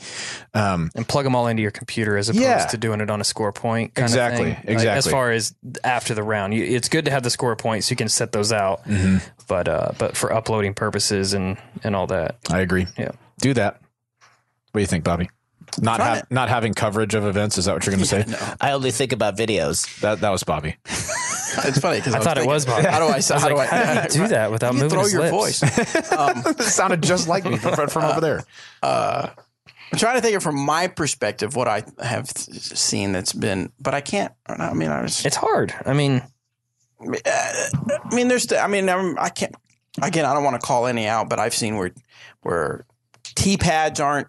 And plug them all into your computer as opposed to doing it on a score point kind of thing. Exactly. As far as after the round, it's good to have the score points so you can set those out. But for uploading purposes and all that. I agree. Yeah. Do that. What do you think, Bobby? Not having coverage of events, is that what you're going to say? No. I only think about videos. That was Bobby. It's funny because I thought it was Bobby. How do I do that without moving throw his your lips? voice? It sounded just like me from over there. I'm trying to think of from my perspective what I have seen that's been, but I can't. It's hard. I can't. Again, I don't want to call any out, but I've seen where tee pads aren't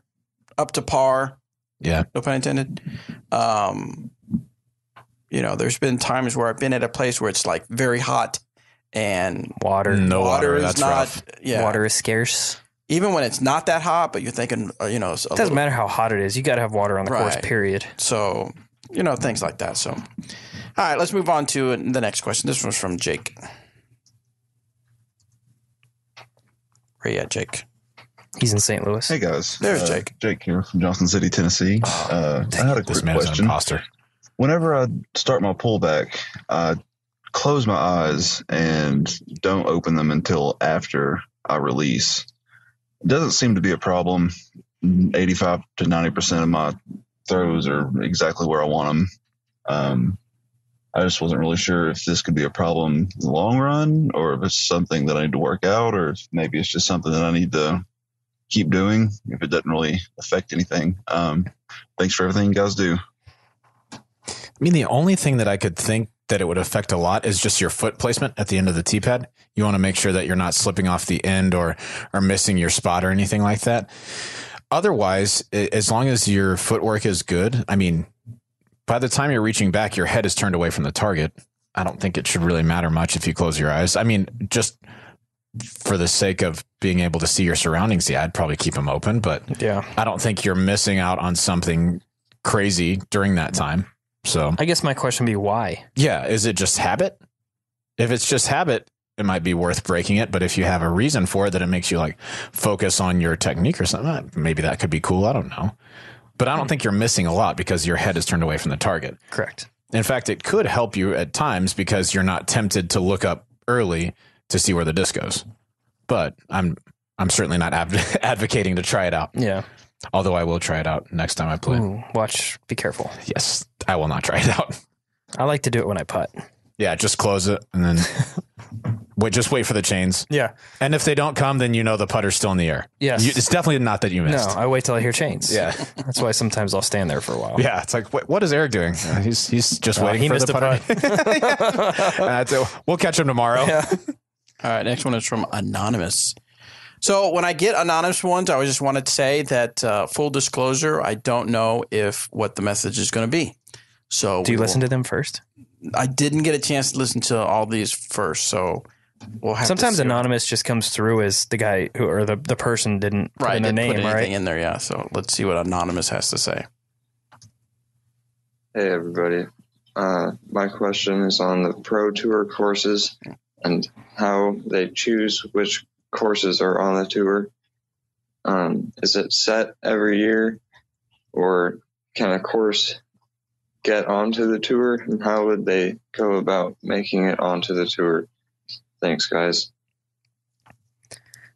up to par. Yeah. No pun intended. There's been times where I've been at a place where it's like very hot and water is that's not. rough. Yeah. Water is scarce. Even when it's not that hot, but you're thinking, it doesn't matter how hot it is. You got to have water on the course, period. So, things like that. So, all right, let's move on to the next question. This one's from Jake. Where you at, Jake? He's in St. Louis. Hey guys, there's Jake. Jake here from Johnson City, Tennessee. I had a quick question. whenever I start my pullback, I close my eyes and don't open them until after I release. It doesn't seem to be a problem. 85 to 90% of my throws are exactly where I want them. I just wasn't really sure if this could be a problem in the long run, or if it's something that I need to work out, or if maybe it's just something that I need to keep doing if it doesn't really affect anything. Thanks for everything you guys do. I mean, the only thing that I could think that it would affect a lot is just your foot placement at the end of the tee pad. You want to make sure that you're not slipping off the end or missing your spot or anything like that. Otherwise, as long as your footwork is good, I mean, by the time you're reaching back, your head is turned away from the target. I don't think it should really matter much if you close your eyes. I mean, just for the sake of being able to see your surroundings, yeah, I'd probably keep them open, but Yeah. I don't think you're missing out on something crazy during that time. So I guess my question would be why? yeah, is it just habit? If it's just habit, it might be worth breaking it. But if you have a reason for it that it makes you like focus on your technique or something, maybe that could be cool. I don't know. But I don't think you're missing a lot because your head is turned away from the target. Correct. In fact, it could help you at times because you're not tempted to look up early to see where the disc goes. But I'm certainly not advocating to try it out. Yeah. Although I will try it out next time I play. Ooh, watch. Be careful. Yes, I will not try it out. I like to do it when I putt. Yeah, just close it and then just wait for the chains. Yeah. And if they don't come, then you know the putter's still in the air. Yes. It's definitely not that you No, missed. I wait till I hear chains. Yeah. That's why sometimes I'll stand there for a while. Yeah, it's like, what is Eric doing? He's just waiting he for missed the putter. We'll catch him tomorrow. Yeah. All right, next one is from Anonymous. So when I get anonymous ones, I just wanted to say that full disclosure, I don't know what the message is going to be. So Do you listen to them first? I didn't get a chance to listen to all these first, so we'll have Sometimes to see. anonymous just comes through as the guy who or the person didn't put in their didn't name, put anything right? in there, yeah. So let's see what Anonymous has to say. Hey, everybody. My question is on the Pro Tour courses and how they choose which courses are on the tour. Is it set every year, or can a course get onto the tour, and how would they go about making it onto the tour? Thanks, guys.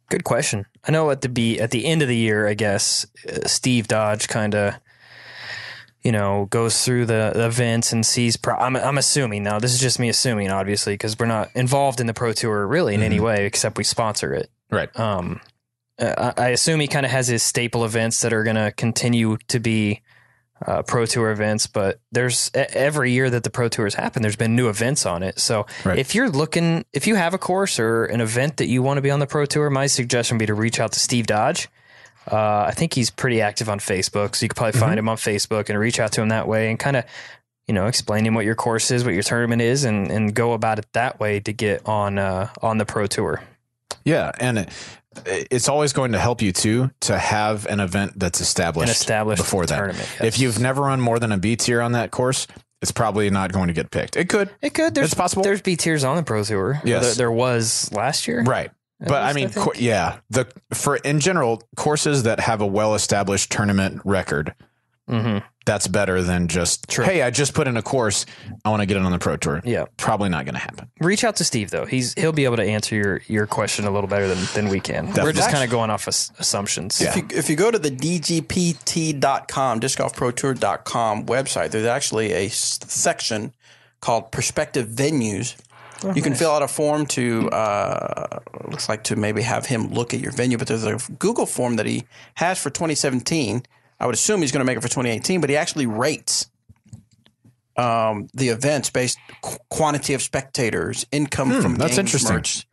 Good question. I know at the end of the year, I guess Steve Dodge kind of, goes through the events and sees. I'm assuming now. This is just me assuming, obviously, because we're not involved in the Pro Tour really in any way, except we sponsor it. Right. I assume he kind of has his staple events that are going to continue to be Pro Tour events, but there's every year that the Pro Tours happen, there's been new events on it. So if you have a course or an event that you want to be on the Pro Tour, my suggestion would be to reach out to Steve Dodge. I think he's pretty active on Facebook, so you could probably find him on Facebook and reach out to him that way and kind of, explain him what your course is, what your tournament is, and go about it that way to get on the Pro Tour. Yeah, and it's always going to help you too to have an event that's established before that. Tournament, yes. If you've never run more than a B tier on that course, it's probably not going to get picked. It could. It's possible. There's B tiers on the Pro Tour. Yes. There was last year. Right. But I mean, in general, courses that have a well-established tournament record, that's better than just, hey, I just put in a course, I want to get it on the Pro Tour. Yeah. Probably not going to happen. Reach out to Steve, though. He'll be able to answer your question a little better than we can. Definitely. We're just kind of going off assumptions. Yeah. If you go to the DGPT.com, discgolfprotour.com website, there's actually a section called Prospective Venues. You can fill out a form to, looks like to maybe have him look at your venue, but there's a Google form that he has for 2017. I would assume he's going to make it for 2018, but he actually rates the events based quantity of spectators, income from that's games interesting. merch,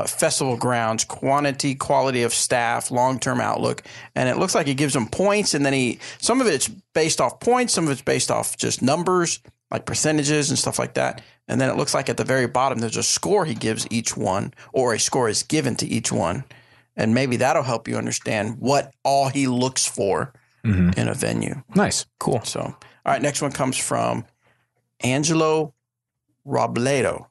festival grounds, quality of staff, long-term outlook. And it looks like he gives them points, and then some of it's based off points, some of it's based off just numbers, like percentages and stuff like that. And then it looks like at the very bottom, there's a score he gives each one, or a score is given to each one. And maybe that'll help you understand what all he looks for in a venue. Nice. Cool. So, all right, next one comes from Angelo Robledo.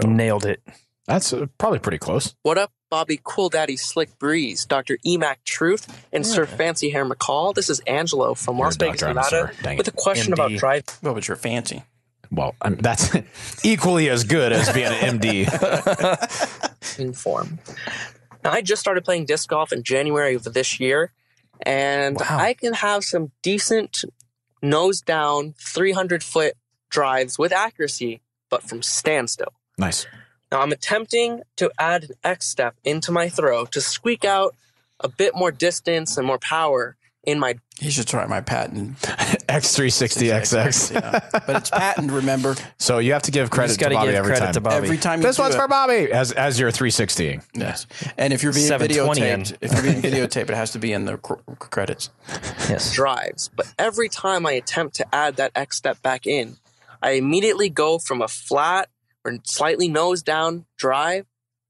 Nailed it. That's probably pretty close. What up, Bobby Cool Daddy Slick Breeze, Dr. Emac Truth, and Sir Fancy Hair McCall? This is Angelo from Las Vegas, Nevada, with a question about driving. Well, but you're fancy. Well, that's equally as good as being an MD. Form. Now, I just started playing disc golf in January of this year, and I can have some decent nose down 300-foot drives with accuracy, but from standstill. Nice. Now, I'm attempting to add an X step into my throw to squeak out a bit more distance and more power in my... He should try my patent. X360XX. Yeah. But it's patent, remember? So you have to give credit to Bobby every time. Every time you this one's for Bobby as your 360. Yes. And if you're being videotaped, it has to be in the credits. Yes. Drives. But every time I attempt to add that X step back in, I immediately go from a flat or slightly nose down drive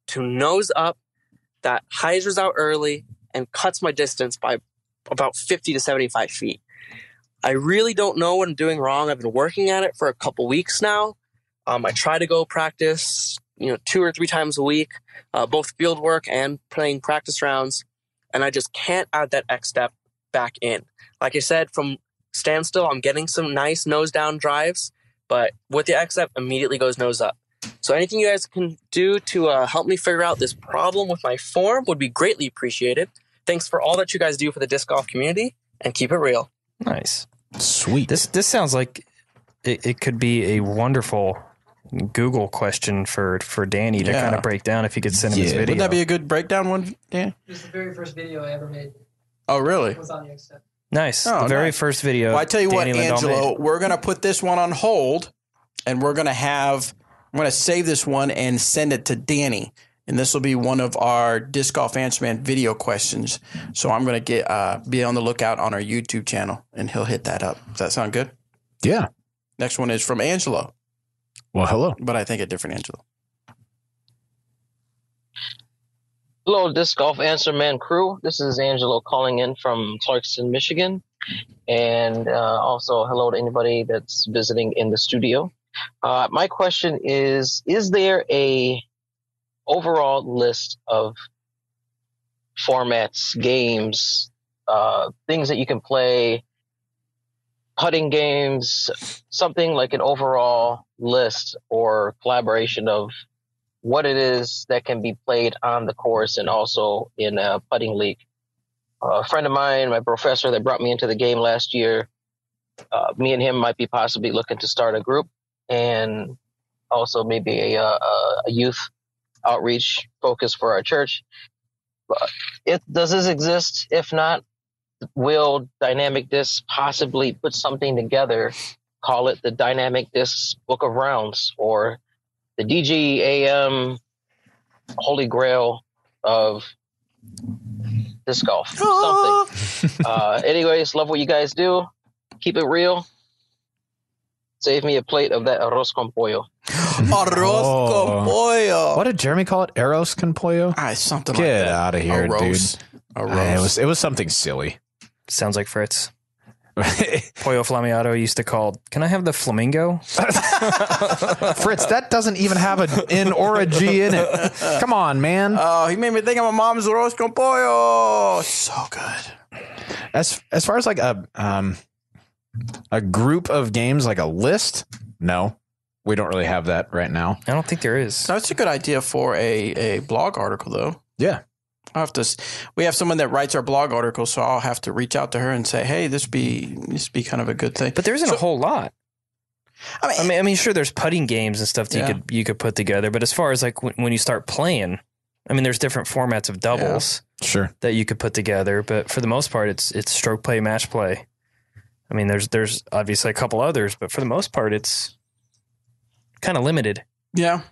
to nose up that hyzers out early and cuts my distance by about 50 to 75 feet. I really don't know what I'm doing wrong. I've been working at it for a couple weeks now. I try to go practice, 2 or 3 times a week, both field work and playing practice rounds. And I just can't add that X step back in. Like I said, from standstill, I'm getting some nice nose down drives, but with the X step, immediately goes nose up. So anything you guys can do to help me figure out this problem with my form would be greatly appreciated. Thanks for all that you guys do for the disc golf community, and keep it real. Nice. Sweet. This sounds like it could be a wonderful Google question for Danny to kind of break down if you could send him his video. Wouldn't that be a good breakdown one, Dan? It was the very first video I ever made. Oh, really? It was on the X-Step. Nice. Oh, the very nice. first video. Well, I tell you Danny what, Lindahl Angelo, made. we're going to put this one on hold, and I'm going to save this one and send it to Danny. And this will be one of our Disc Golf Answer Man video questions. So I'm going to be on the lookout on our YouTube channel, and he'll hit that up. Does that sound good? Yeah. Next one is from Angelo. Well, hello. But I think a different Angelo. Hello, Disc Golf Answer Man crew. This is Angelo calling in from Clarkston, Michigan. And also hello to anybody that's visiting in the studio. My question is there a overall list of formats, games, things that you can play, putting games, something like an overall list or collaboration of what it is that can be played on the course and also in a putting league? A friend of mine, my professor that brought me into the game last year, me and him might be possibly looking to start a group and also maybe a youth outreach focus for our church. Does this exist? If not, will Dynamic Disc possibly put something together, call it the Dynamic Disc Book of Rounds or the DGAM Holy Grail of disc golf? Something. Anyways, love what you guys do. Keep it real. Save me a plate of that arroz con pollo. Arroz con pollo. What did Jeremy call it? Arroz con pollo? Something like that. Get out of here, Arroz. dude. It was something silly. Sounds like Fritz. Pollo Flamiato used to call, can I have the flamingo? Fritz, that doesn't even have an N or a G in it. Come on, man. Oh, he made me think of my mom's arroz con pollo. So good. As far as like a group of games, like a list, no. We don't really have that right now. I don't think there is. That's a good idea for a blog article, though. Yeah. We have someone that writes our blog article, so I'll have to reach out to her and say, "Hey, this be kind of a good thing." But there isn't a whole lot. I mean, sure, there's putting games and stuff that you could put together. But as far as like when you start playing, I mean, there's different formats of doubles, sure, that you could put together. But for the most part, it's stroke play, match play. I mean, there's obviously a couple others, but for the most part, it's kind of limited. Yeah.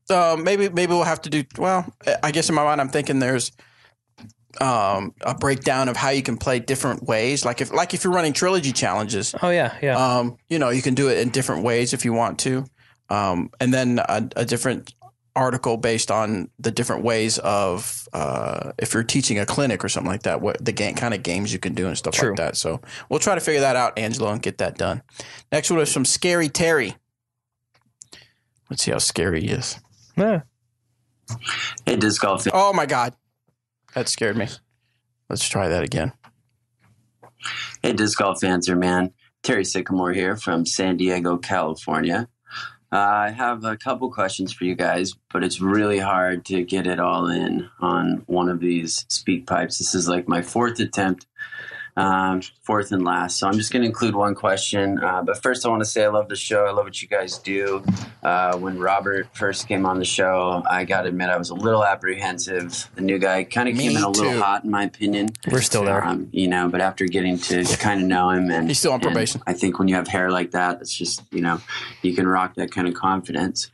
Maybe we'll have to do, well, I guess in my mind, I'm thinking there's a breakdown of how you can play different ways. Like if you're running trilogy challenges. Oh yeah. Yeah. You can do it in different ways if you want to. And then a different article based on the different ways of, if you're teaching a clinic or something like that, what the kind of games you can do and stuff like that. So we'll try to figure that out, Angelo, and get that done. Next one is from Scary Terry. Let's see how scary he is. Yeah. Hey, disc golf. Oh my God, that scared me. Let's try that again. Hey, disc golf answer, man. Terry Sycamore here from San Diego, California. I have a couple questions for you guys, but it's really hard to get it all in on one of these speak pipes. This is like my fourth attempt, fourth and last. So I'm just going to include one question. But first, I want to say I love the show. I love what you guys do. When Robert first came on the show, I got to admit I was a little apprehensive. The new guy kind of came in a little hot, in my opinion. We're still there. But after getting to kind of know him, and he's still on probation. I think when you have hair like that, it's just, you can rock that kind of confidence.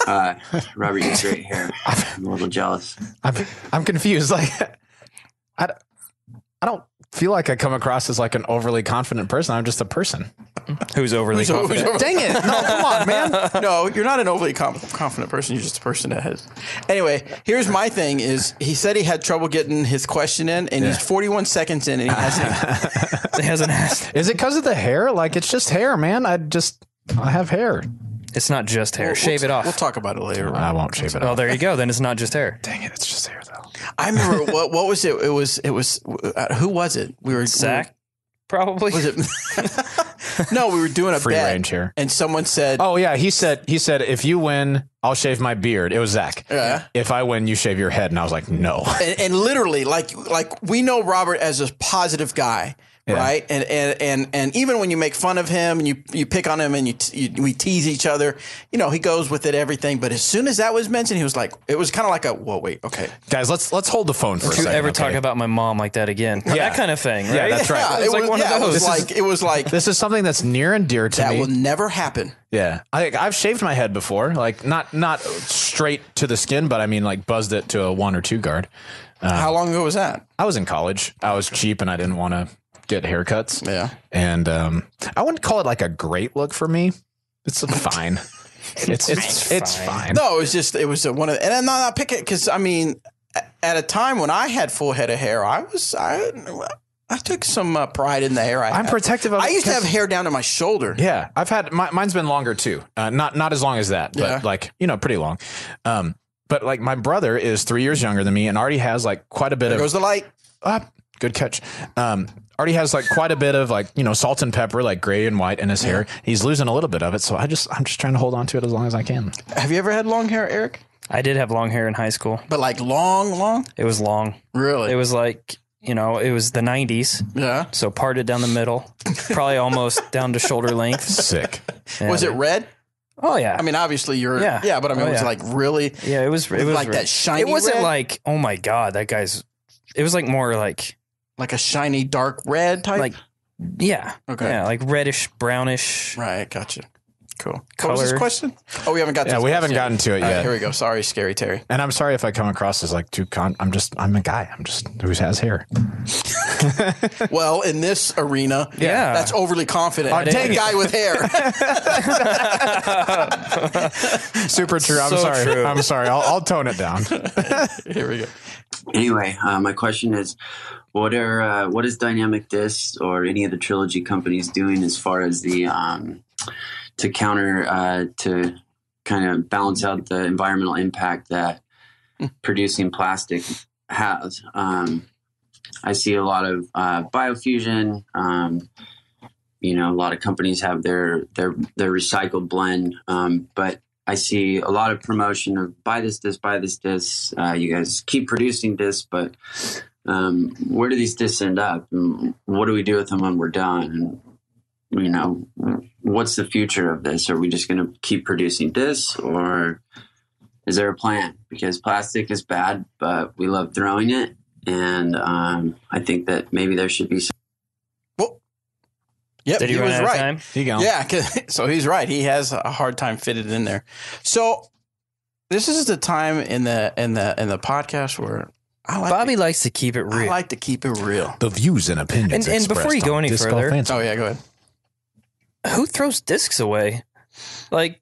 Robert, you have great hair. I'm a little jealous. I'm confused. Like, I don't feel like I come across as like an overly confident person. I'm just a person who's overly confident. Dang it! No, come on, man. No, you're not an overly confident person. You're just a person that has. Anyway, here's my thing: is he said he had trouble getting his question in, and he's 41 seconds in, and he hasn't asked. Is it because of the hair? Like, it's just hair, man. I have hair. It's not just hair. Shave it off. We'll talk about it later. I won't shave it off. Oh, there you go. Then it's not just hair. Dang it! It's just hair, though. I remember what was it? It was who was it? We were Zach, probably. Was it? No, we were doing a free bet, range here, and someone said, "Oh yeah," he said, if you win, I'll shave my beard. It was Zach. Yeah. If I win, you shave your head, and I was like, no. And literally, like we know Robert as a positive guy. Yeah. Right. And even when you make fun of him and you pick on him and we tease each other, he goes with it, everything. But as soon as that was mentioned, he was like, it was kind of like whoa, wait, okay. Guys, let's hold the phone for a second. Don't you ever talk about my mom like that again. Yeah. That kind of thing. Right? Yeah, that's right. Yeah, it was like one of those. It was like this is something that's near and dear to me. That will never happen. Yeah. I've shaved my head before, like not straight to the skin, but I mean like buzzed it to a 1 or 2 guard. How long ago was that? I was in college. I was cheap and I didn't want to get haircuts. Yeah. And I wouldn't call it like a great look for me. It's fine. It's fine. No, it was one of, and I'm not picking because I mean, at a time when I had full head of hair, I took some pride in the hair. I'm protective of it. I used to have hair down to my shoulder. Yeah, I've had mine's been longer too. Not as long as that, but like pretty long. But like my brother is 3 years younger than me and already has like quite a bit there goes the light. Good catch. Already has like quite a bit of like, salt and pepper, like gray and white in his hair. He's losing a little bit of it. So I'm just trying to hold on to it as long as I can. Have you ever had long hair, Eric? I did have long hair in high school. But like long? It was long. Really? It was like, it was the 90s. Yeah. So parted down the middle, probably almost down to shoulder length. Sick. Yeah. Was it red? Oh yeah. I mean, obviously you're. Yeah, but I mean, it was like really. Yeah, it was like red. that shiny. It wasn't red? like, oh my god, that guy's. It was like more like a shiny dark red type. Like, yeah. Okay. Yeah, like reddish, brownish. Right. Gotcha. Cool. Color. What was this question? Oh, we haven't got. Yeah, we haven't gotten to it yet. Right, here we go. Sorry, Scary Terry. And I'm sorry if I come across as like too I'm a guy. I'm just who has hair. Well, in this arena, that's overly confident. Dang guy with hair. Super true. I'm sorry. True. I'm sorry. I'll tone it down. Here we go. Anyway, my question is, what is Dynamic Discs or any of the Trilogy companies doing as far as the to counter to kind of balance out the environmental impact that producing plastic has? I see a lot of biofusion. A lot of companies have their recycled blend, but I see a lot of promotion of buy this disc. You guys keep producing discs, but where do these discs end up? And what do we do with them when we're done? And, what's the future of this? Are we just going to keep producing discs, or is there a plan? Because plastic is bad, but we love throwing it. And I think that maybe there should be some. Well, yep, Did he was run out of right. time? Yeah, so he's right. He has a hard time fitted in there. So this is the time in the podcast where Bobby likes to keep it real. I like to keep it real. The views and opinions. And before you go any further, oh yeah, go ahead. Who throws discs away? Like,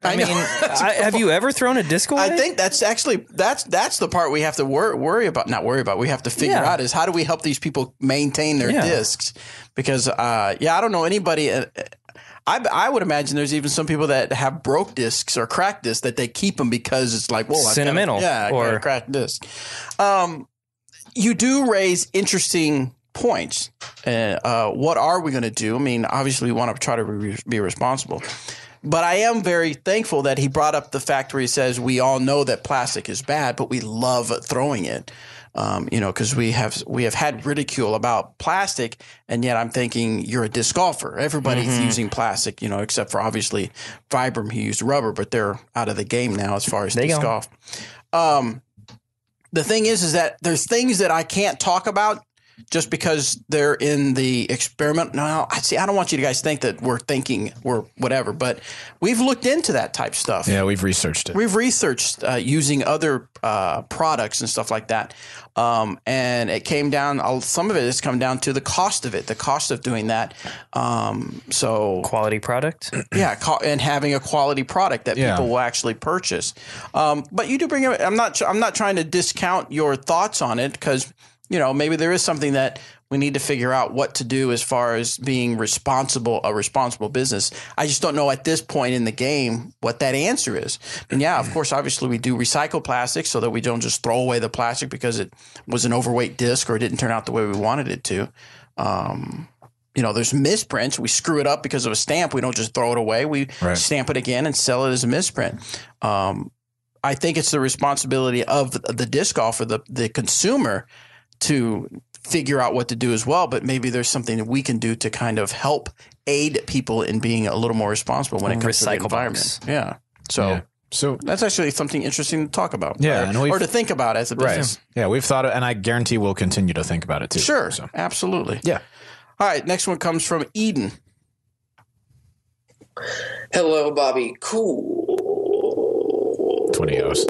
I mean, have you ever thrown a disc away? I think that's actually that's the part we have to worry about. Not worry about. We have to figure out is how do we help these people maintain their discs? Because I don't know anybody. I would imagine there's even some people that have broke discs or cracked discs that they keep them because it's like, well, Sentimental. I got a cracked disc. You do raise interesting points. What are we going to do? I mean, obviously, we want to try to be responsible. But I am very thankful that he brought up the fact where he says we all know that plastic is bad, but we love throwing it. Because we have had ridicule about plastic, and yet I'm thinking you're a disc golfer. Everybody's using plastic, except for obviously Vibram, who used rubber, but they're out of the game now as far as disc golf. The thing is that there's things that I can't talk about just because they're in the experiment. No, I don't want you guys to think that we're whatever, but we've looked into that type stuff. Yeah, we've researched it. We've researched using other products and stuff like that. And it came down, some of it has come down to the cost of it, the cost of doing that. So quality product. Yeah. And having a quality product that people will actually purchase. But you do bring up, I'm not trying to discount your thoughts on it because, maybe there is something that we need to figure out what to do as far as being a responsible business. I just don't know at this point in the game what that answer is. And yeah, of course, obviously we do recycle plastic so that we don't just throw away the plastic because it was an overweight disc or it didn't turn out the way we wanted it to. There's misprints. We screw it up because of a stamp. We don't just throw it away. We stamp it again and sell it as a misprint. I think it's the responsibility of the disc golfer, the consumer, to figure out what to do as well, but maybe there's something that we can do to kind of help aid people in being a little more responsible when it comes to the environment. Yeah. So that's actually something interesting to talk about. Yeah. Or to think about as a business. Yeah, we've thought it, and I guarantee we'll continue to think about it too. Sure. So. Absolutely. Yeah. All right. Next one comes from Eden. Hello, Bobby. Cool. 20 O's.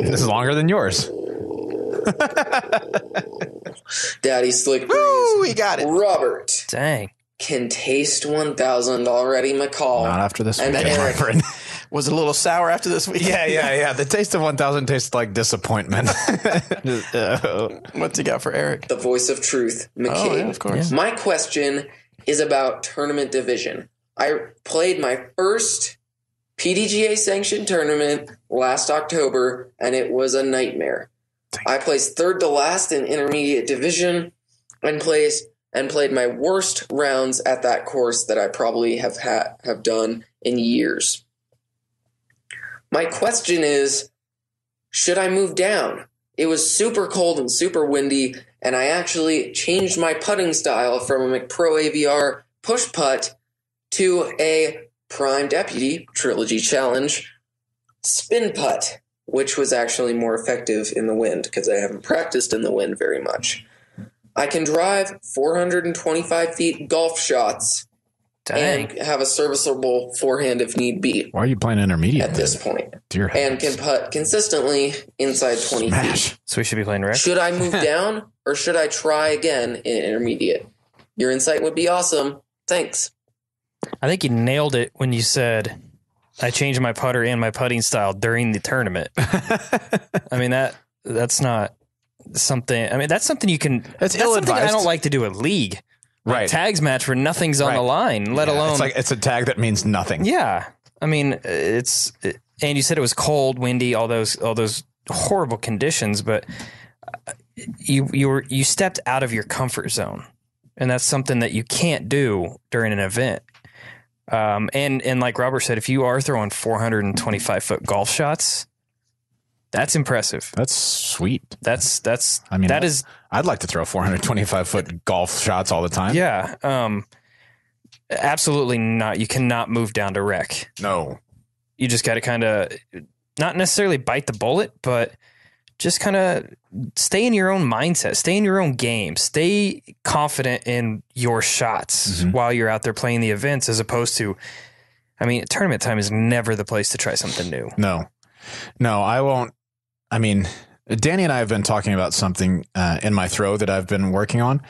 This is longer than yours. Daddy Slick Breeze. Woo, we got it. Robert. Dang. Can taste 1000 already, McCall. Not after this and week. Eric. Was it a little sour after this week? Yeah. The taste of 1000 tastes like disappointment. What's he got for Eric? The voice of truth, McCabe. Oh, yeah, of course. Yeah. My question is about tournament division. I played my first PDGA sanctioned tournament last October, and it was a nightmare. I placed third to last in intermediate division and played my worst rounds at that course that I probably have done in years. My question is, should I move down? It was super cold and super windy, and I actually changed my putting style from a McPro AVR push putt to a Prime Deputy Trilogy Challenge spin putt, which was actually more effective in the wind because I haven't practiced in the wind very much. I can drive 425 feet golf shots and have a serviceable forehand if need be. Why are you playing intermediate at this point? Dear and can putt consistently inside 20 feet. So we should be playing Rick? Should I move down or should I try again in intermediate? Your insight would be awesome. Thanks. I think you nailed it when you said I changed my putter and my putting style during the tournament. I mean, that's not something. I mean, that's something you can. That's something I don't like to do at league. Like tags match where nothing's on the line, let alone. It's a tag that means nothing. Yeah, I mean, and you said it was cold, windy, all those horrible conditions, but you stepped out of your comfort zone, and that's something that you can't do during an event. And like Robert said, if you are throwing 425-foot golf shots, that's impressive. That's sweet. I mean, I'd like to throw 425-foot golf shots all the time. Yeah. Absolutely not. You cannot move down to wreck. No. You just got to kind of not necessarily bite the bullet, but just kind of stay in your own mindset, stay in your own game, stay confident in your shots while you're out there playing the events, as opposed to, I mean, tournament time is never the place to try something new. No, I won't. I mean, Danny and I have been talking about something in my throw that I've been working on,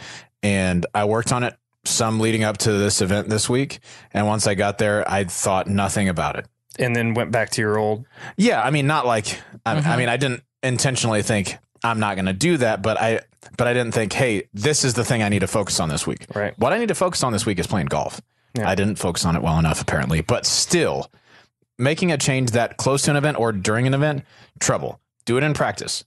and I worked on it some leading up to this event this week. And once I got there, I thought nothing about it. And then went back to your old. Yeah. I mean, not like, I mean, I didn't intentionally think I'm not going to do that, but I didn't think, hey, this is the thing I need to focus on this week. Right. What I need to focus on this week is playing golf. Yeah. I didn't focus on it well enough, apparently. But still, making a change that close to an event or during an event, trouble. Do it in practice.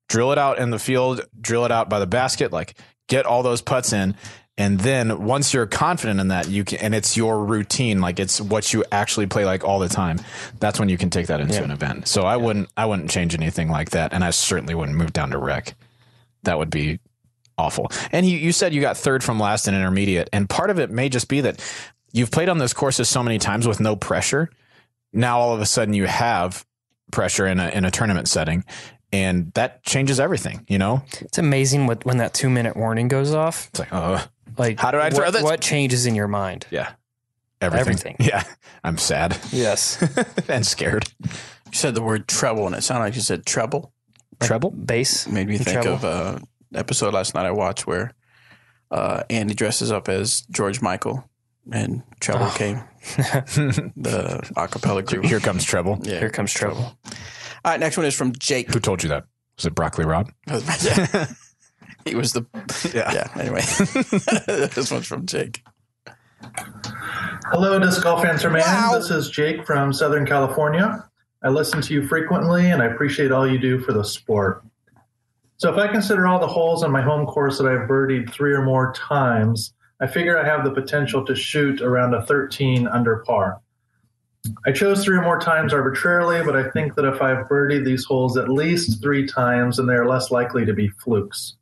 Drill it out in the field, drill it out by the basket, like get all those putts in. And then once you're confident in that, you can, and it's your routine, like it's what you actually play like all the time. That's when you can take that into an event. So I wouldn't change anything like that. And I certainly wouldn't move down to rec. That would be awful. And you said you got third from last in intermediate. And part of it may just be that you've played on those courses so many times with no pressure. Now all of a sudden you have pressure in a tournament setting. And that changes everything, you know? It's amazing when that 2-minute warning goes off. It's like, how do I throw this? What changes in your mind? Yeah. Everything. Yeah. I'm sad. Yes. And scared. You said the word treble, and it sounded like you said treble. Treble? Bass? Made me think of an episode last night I watched where Andy dresses up as George Michael, and treble came. The acapella group. Here comes treble. Yeah. Here comes treble. All right, next one is from Jake. Who told you that? Was it Broccoli Rob? Yeah. He was the... Yeah, anyway. This one's from Jake. Hello, Disc Golf Answer Man. This is Jake from Southern California. I listen to you frequently, and I appreciate all you do for the sport. So if I consider all the holes on my home course that I've birdied 3 or more times, I figure I have the potential to shoot around a 13 under par. I chose 3 or more times arbitrarily, but I think that if I've birdied these holes at least 3 times, then they are less likely to be flukes.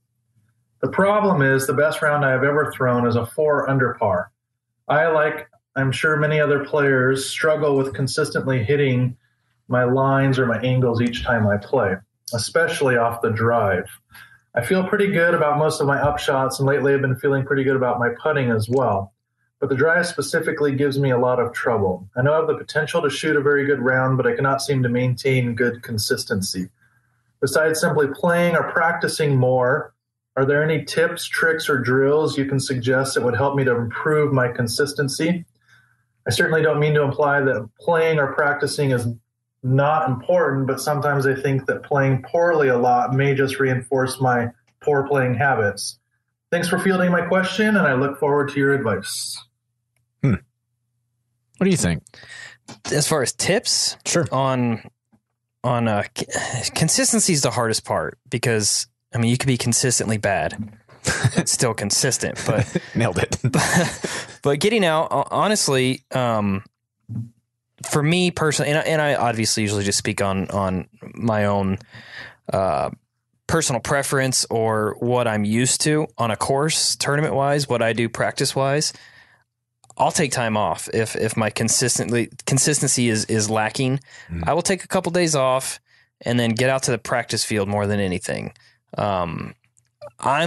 The problem is the best round I have ever thrown is a 4 under par. I'm sure many other players, struggle with consistently hitting my lines or my angles each time I play, especially off the drive. I feel pretty good about most of my upshots, and lately I've been feeling pretty good about my putting as well. But the drive specifically gives me a lot of trouble. I know I have the potential to shoot a very good round, but I cannot seem to maintain good consistency. Besides simply playing or practicing more, are there any tips, tricks, or drills you can suggest that would help me to improve my consistency? I certainly don't mean to imply that playing or practicing is not important, but sometimes I think that playing poorly a lot may just reinforce my poor playing habits. Thanks for fielding my question, and I look forward to your advice. What do you think? As far as tips, sure. On consistency is the hardest part because I mean you could be consistently bad, it's still consistent, but nailed it. But getting out, honestly, for me personally, and I obviously usually just speak on my own personal preference or what I'm used to on a course, tournament wise, what I do practice wise. I'll take time off if my consistency is lacking. I will take a couple days off and then get out to the practice field more than anything. I'm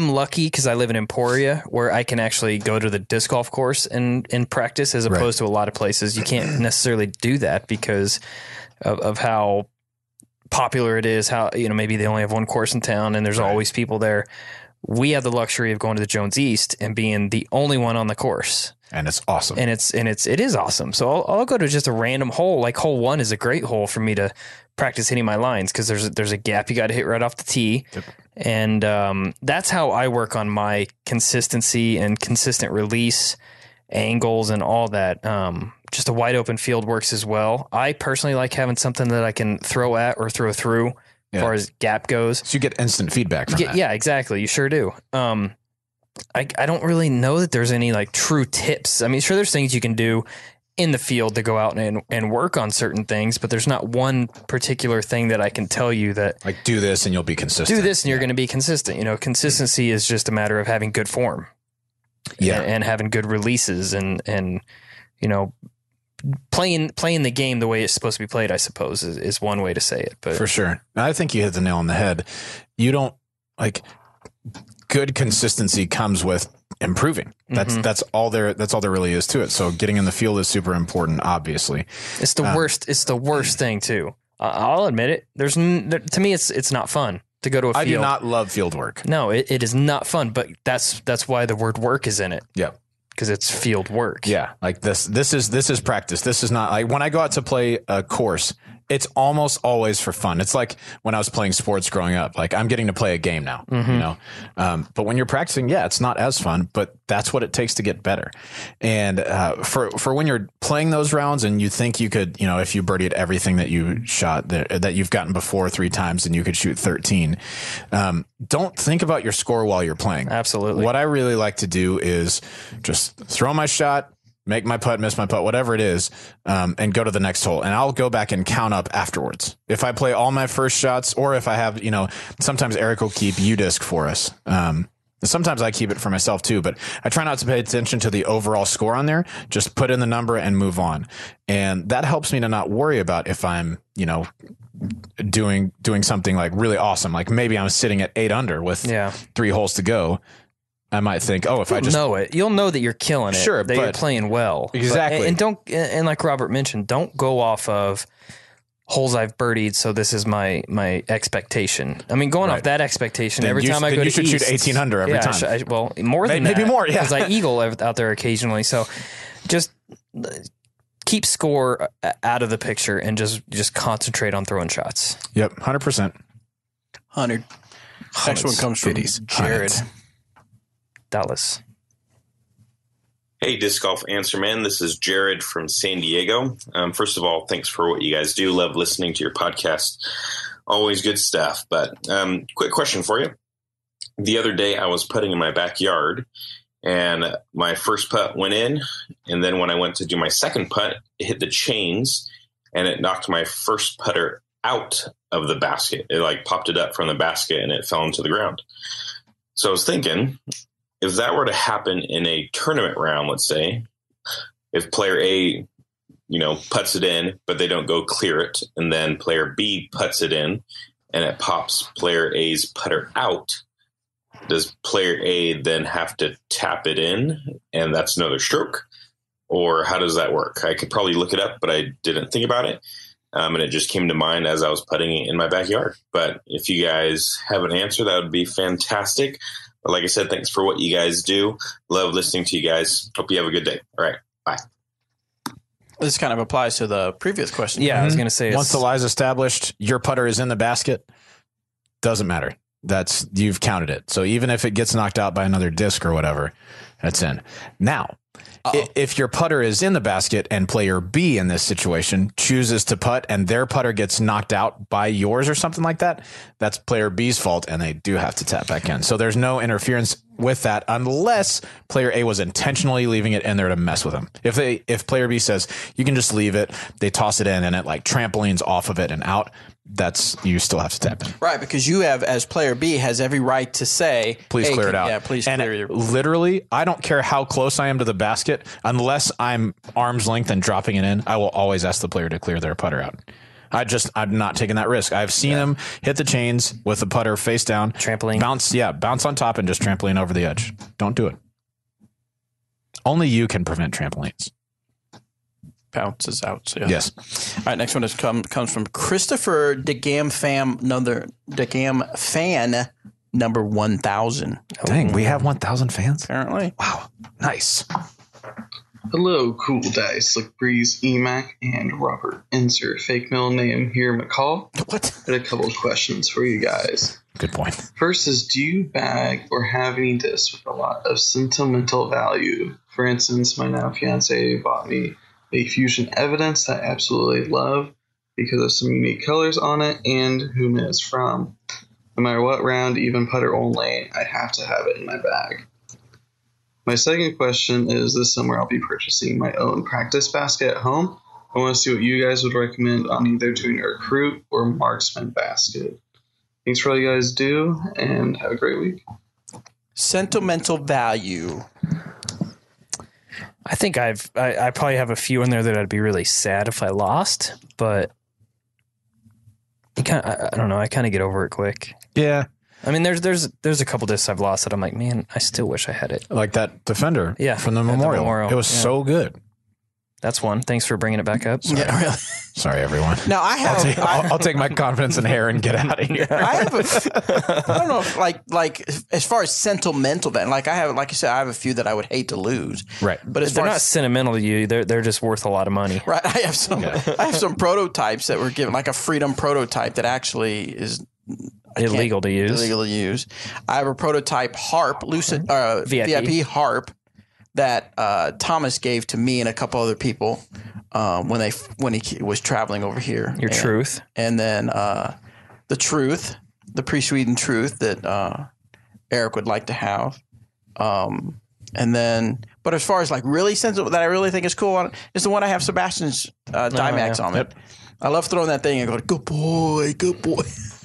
lucky because I live in Emporia where I can actually go to the disc golf course and practice as opposed to a lot of places. You can't necessarily do that because of how popular it is, how, you know, maybe they only have one course in town and there's always people there. We have the luxury of going to the Jones East and being the only one on the course. And it's awesome. And it is awesome. So I'll go to just a random hole. Like hole 1 is a great hole for me to practice hitting my lines because there's a gap you got to hit right off the tee. Yep. And that's how I work on my consistency and consistent release angles and all that. Just a wide open field works as well. I personally like having something that I can throw at or throw through as far as gap goes. So you get instant feedback from that. Yeah, exactly. You sure do. I don't really know that there's any like true tips. I mean, sure, there's things you can do in the field to go out and work on certain things, but there's not one particular thing that I can tell you that like do this and you'll be consistent. Do this and you're going to be consistent. You know, consistency is just a matter of having good form. Yeah. And having good releases and you know, playing the game the way it's supposed to be played, I suppose, is one way to say it. But for sure. I think you hit the nail on the head. You don't like good consistency comes with improving. That's all there really is to it. So getting in the field is super important, obviously. It's the worst. It's the worst thing too. I'll admit it. To me, it's not fun to go to a field. I do not love field work. No, it is not fun, but that's why the word work is in it. Yeah. Because it's field work. Yeah. Like this is practice. This is not like when I go out to play a course, it's almost always for fun. It's like when I was playing sports growing up, like I'm getting to play a game now, you know? But when you're practicing, yeah, it's not as fun, but that's what it takes to get better. And, for when you're playing those rounds and you think you could, you know, if you birdied everything that you shot that you've gotten before 3 times and you could shoot 13, don't think about your score while you're playing. Absolutely. What I really like to do is just throw my shot, make my putt, miss my putt, whatever it is, and go to the next hole. And I'll go back and count up afterwards. If I play all my first shots, or if I have, you know, sometimes Eric will keep U-Disc for us. Sometimes I keep it for myself too, but I try not to pay attention to the overall score on there. Just put in the number and move on. And that helps me to not worry about if I'm, you know, doing something like really awesome. Like maybe I'm sitting at 8 under with 3 holes to go. I might think, oh, if I just know it, you'll know that you're killing it. Sure, that you're playing well. Exactly. And like Robert mentioned, don't go off of holes I've birdied, so this is my expectation. I mean, going off that expectation, then every time I go to you should East, shoot 18 under every time. Well, more than maybe that, more, yeah. because I eagle out there occasionally. So just keep score out of the picture and just concentrate on throwing shots. Yep, 100%. 100. Next one comes from Jared. Dallas. Hey, Disc Golf Answer Man. This is Jared from San Diego. First of all, thanks for what you guys do. Love listening to your podcast. Always good stuff. But quick question for you. The other day I was putting in my backyard, and my first putt went in. And then when I went to do my second putt, it hit the chains, and it knocked my first putter out of the basket. It like popped it up from the basket, and it fell into the ground. So I was thinking, if that were to happen in a tournament round, let's say, if player A, you know, putts it in, but they don't go clear it, and then player B putts it in, and it pops player A's putter out, does player A then have to tap it in, and that's another stroke? Or how does that work? I could probably look it up, but I didn't think about it. And it just came to mind as I was putting in my backyard. But if you guys have an answer, that would be fantastic. But like I said, thanks for what you guys do. Love listening to you guys. Hope you have a good day. All right. Bye. This kind of applies to the previous question. Yeah, I was going to say. Once the lie's established, your putter is in the basket. Doesn't matter. You've counted it. So even if it gets knocked out by another disc or whatever, that's in. Now, if your putter is in the basket and player B in this situation chooses to putt and their putter gets knocked out by yours or something like that, that's player B's fault, and they do have to tap back in. So there's no interference with that unless player A was intentionally leaving it in there to mess with him. If player B says you can just leave it, they toss it in and it like trampolines off of it and out, you still have to tap in. Right, because you have, as player B, has every right to say, please clear it out. Yeah, please clear it. Literally, I don't care how close I am to the basket, unless I'm arm's length and dropping it in, I will always ask the player to clear their putter out. I'm not taking that risk. I've seen them hit the chains with the putter face down, trampoline, bounce on top and just trampoline over the edge. Don't do it. Only you can prevent trampolines. Bounces out. So yeah. Yes. All right. Next one comes from Christopher DeGam fan number 1,000. Dang, we have 1,000 fans? Apparently. Wow. Nice. Hello, Cool Dice, Slick Breeze, EMAC, and Robert. Insert fake middle name here, McCall. What? I had a couple of questions for you guys. Good point. First is, do you bag or have any discs with a lot of sentimental value? For instance, my now fiance bought me a Fusion Evidence that I absolutely love because of some unique colors on it and whom it is from. No matter what round, even putter only, I have to have it in my bag. My second question is this summer I'll be purchasing my own practice basket at home. I want to see what you guys would recommend on either doing a recruit or marksman basket. Thanks for all you guys do, and have a great week. Sentimental value. I think I probably have a few in there that I'd be really sad if I lost, but I don't know. I kind of get over it quick. Yeah. I mean, there's a couple discs I've lost that I'm like, man, I still wish I had it. Like that Defender from the Memorial. It was so good. That's one. Thanks for bringing it back up. Sorry. Yeah, really. Sorry, everyone. Now I have. I'll take my confidence in hair and get out of here. I don't know, if, like as far as sentimental, then like I have, like you said, I have a few that I would hate to lose. Right, but as they're far not as, sentimental to you. They're just worth a lot of money. right, I have some prototypes that were given, like a Freedom prototype that actually is illegal to use. Illegal to use. I have a prototype harp, Lucid VIP harp that Thomas gave to me and a couple other people when he was traveling over here. Your Truth, and then the Truth, the pre-Sweden Truth that Eric would like to have, and then. But as far as like really sensible that I really think is cool is the one I have Sebastian's Dimax on it. Yep. I love throwing that thing and going, good boy, good boy.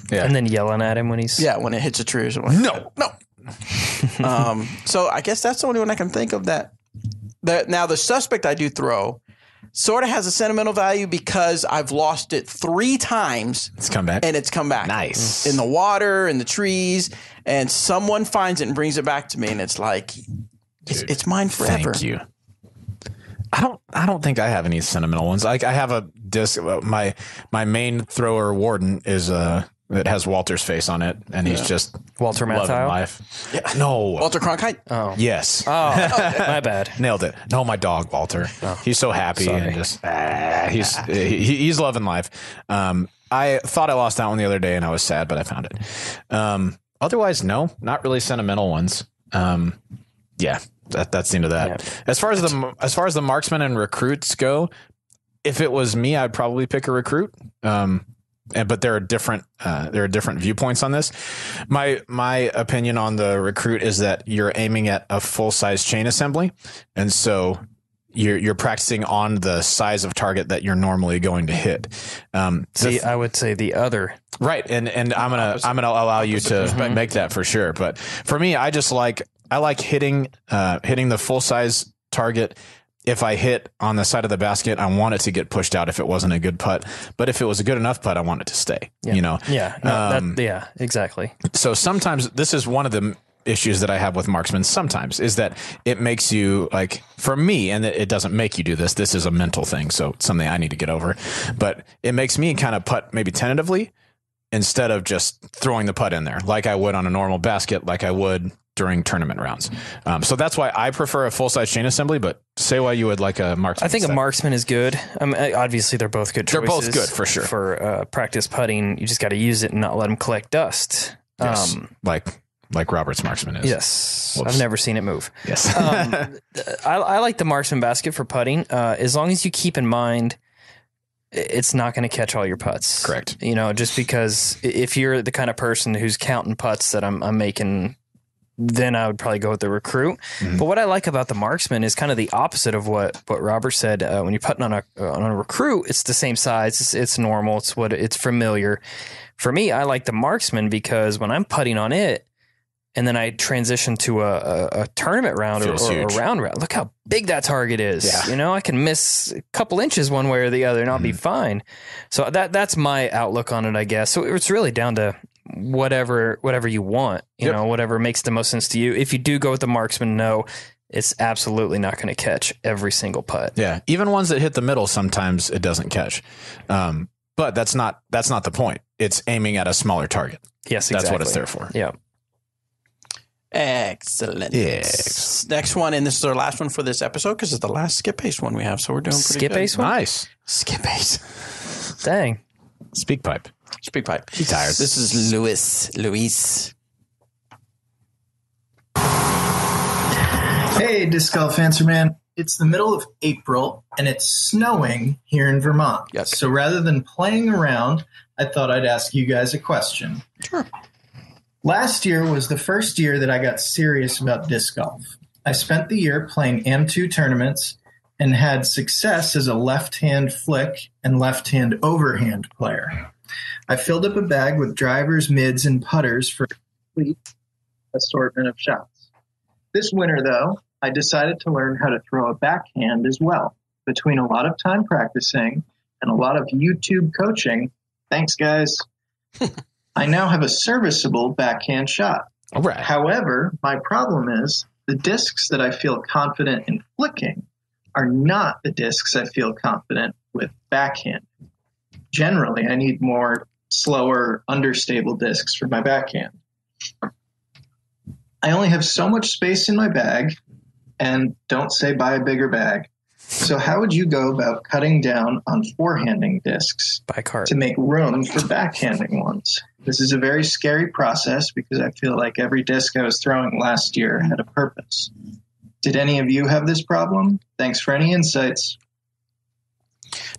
Yeah. And then yelling at him when he's when it hits a tree or something. No. So I guess that's the only one I can think of that now the Suspect I do throw sort of has a sentimental value because I've lost it 3 times. It's come back. And it's come back. Nice. In the water, in the trees, and someone finds it and brings it back to me, and it's like it's mine forever. Thank you. I don't think I have any sentimental ones. Like I have a disc. My main thrower Warden is it has Walter's face on it, and he's just Walter loving Matthau? life. Yeah. No, Walter Cronkite. Oh yes. Oh, my bad. Nailed it. No, my dog Walter. He's so happy and just he's loving life. I thought I lost that one the other day, and I was sad, but I found it. Otherwise, no, not really sentimental ones. Yeah. That's the end of that. Yeah. As far as the marksmen and recruits go, if it was me, I'd probably pick a recruit. But there are different viewpoints on this. My opinion on the recruit is that you're aiming at a full size chain assembly, and so you're practicing on the size of target that you're normally going to hit. I would say the other. Right, and I'm gonna allow you to make that for sure. But for me, I like hitting the full size target. If I hit on the side of the basket, I want it to get pushed out if it wasn't a good putt. But if it was a good enough putt, I want it to stay. Yeah. You know? Yeah, exactly. So sometimes this is one of the issues that I have with marksmen sometimes is that it makes you like, for me, and it doesn't make you do this. This is a mental thing. So it's something I need to get over, but it makes me kind of putt maybe tentatively instead of just throwing the putt in there like I would on a normal basket, like I would during tournament rounds. So that's why I prefer a full-size chain assembly, but say why you would like a marksman. I think a marksman is good. I mean, obviously, they're both good choices. They're both good, for sure. For practice putting, you just got to use it and not let them collect dust. Yes. Like Robert's marksman is. Yes. Whoops. I've never seen it move. Yes. I like the marksman basket for putting, as long as you keep in mind it's not going to catch all your putts. Correct. You know, just because if you're the kind of person who's counting putts that I'm making, then I would probably go with the recruit. Mm-hmm. But what I like about the marksman is kind of the opposite of what Robert said. When you're putting on a recruit, it's the same size. It's normal. It's familiar. For me, I like the marksman because when I'm putting on it, and then I transition to a tournament round or a round. Look how big that target is. Yeah. You know, I can miss a couple inches one way or the other and I'll be fine. So that's my outlook on it, I guess. So it's really down to whatever you want, you know, whatever makes the most sense to you. If you do go with the marksman, no, it's absolutely not going to catch every single putt. Yeah. Even ones that hit the middle, sometimes it doesn't catch. But that's not the point. It's aiming at a smaller target. Yes, exactly. That's what it's there for. Yeah. Excellent. Yes. Next one, and this is our last one for this episode because it's the last skip-based one we have, so we're doing pretty good. Skip-based one? Nice. Skip-based. Dang. Speak pipe. He's tired. This is Luis. Hey, Disc Golf Answer Man. It's the middle of April, and it's snowing here in Vermont. Yes. So rather than playing around, I thought I'd ask you guys a question. Sure. Last year was the first year that I got serious about disc golf. I spent the year playing AM2 tournaments and had success as a left-hand flick and left-hand overhand player. I filled up a bag with drivers, mids, and putters for a complete assortment of shots. This winter, though, I decided to learn how to throw a backhand as well. Between a lot of time practicing and a lot of YouTube coaching, thanks, guys, I now have a serviceable backhand shot. All right. However, my problem is the discs that I feel confident in flicking are not the discs I feel confident with backhand. Generally, I need more slower, understable discs for my backhand. I only have so much space in my bag, and don't say buy a bigger bag. So how would you go about cutting down on forehanding discs by cart to make room for backhanding ones? This is a very scary process because I feel like every disc I was throwing last year had a purpose. Did any of you have this problem? Thanks for any insights.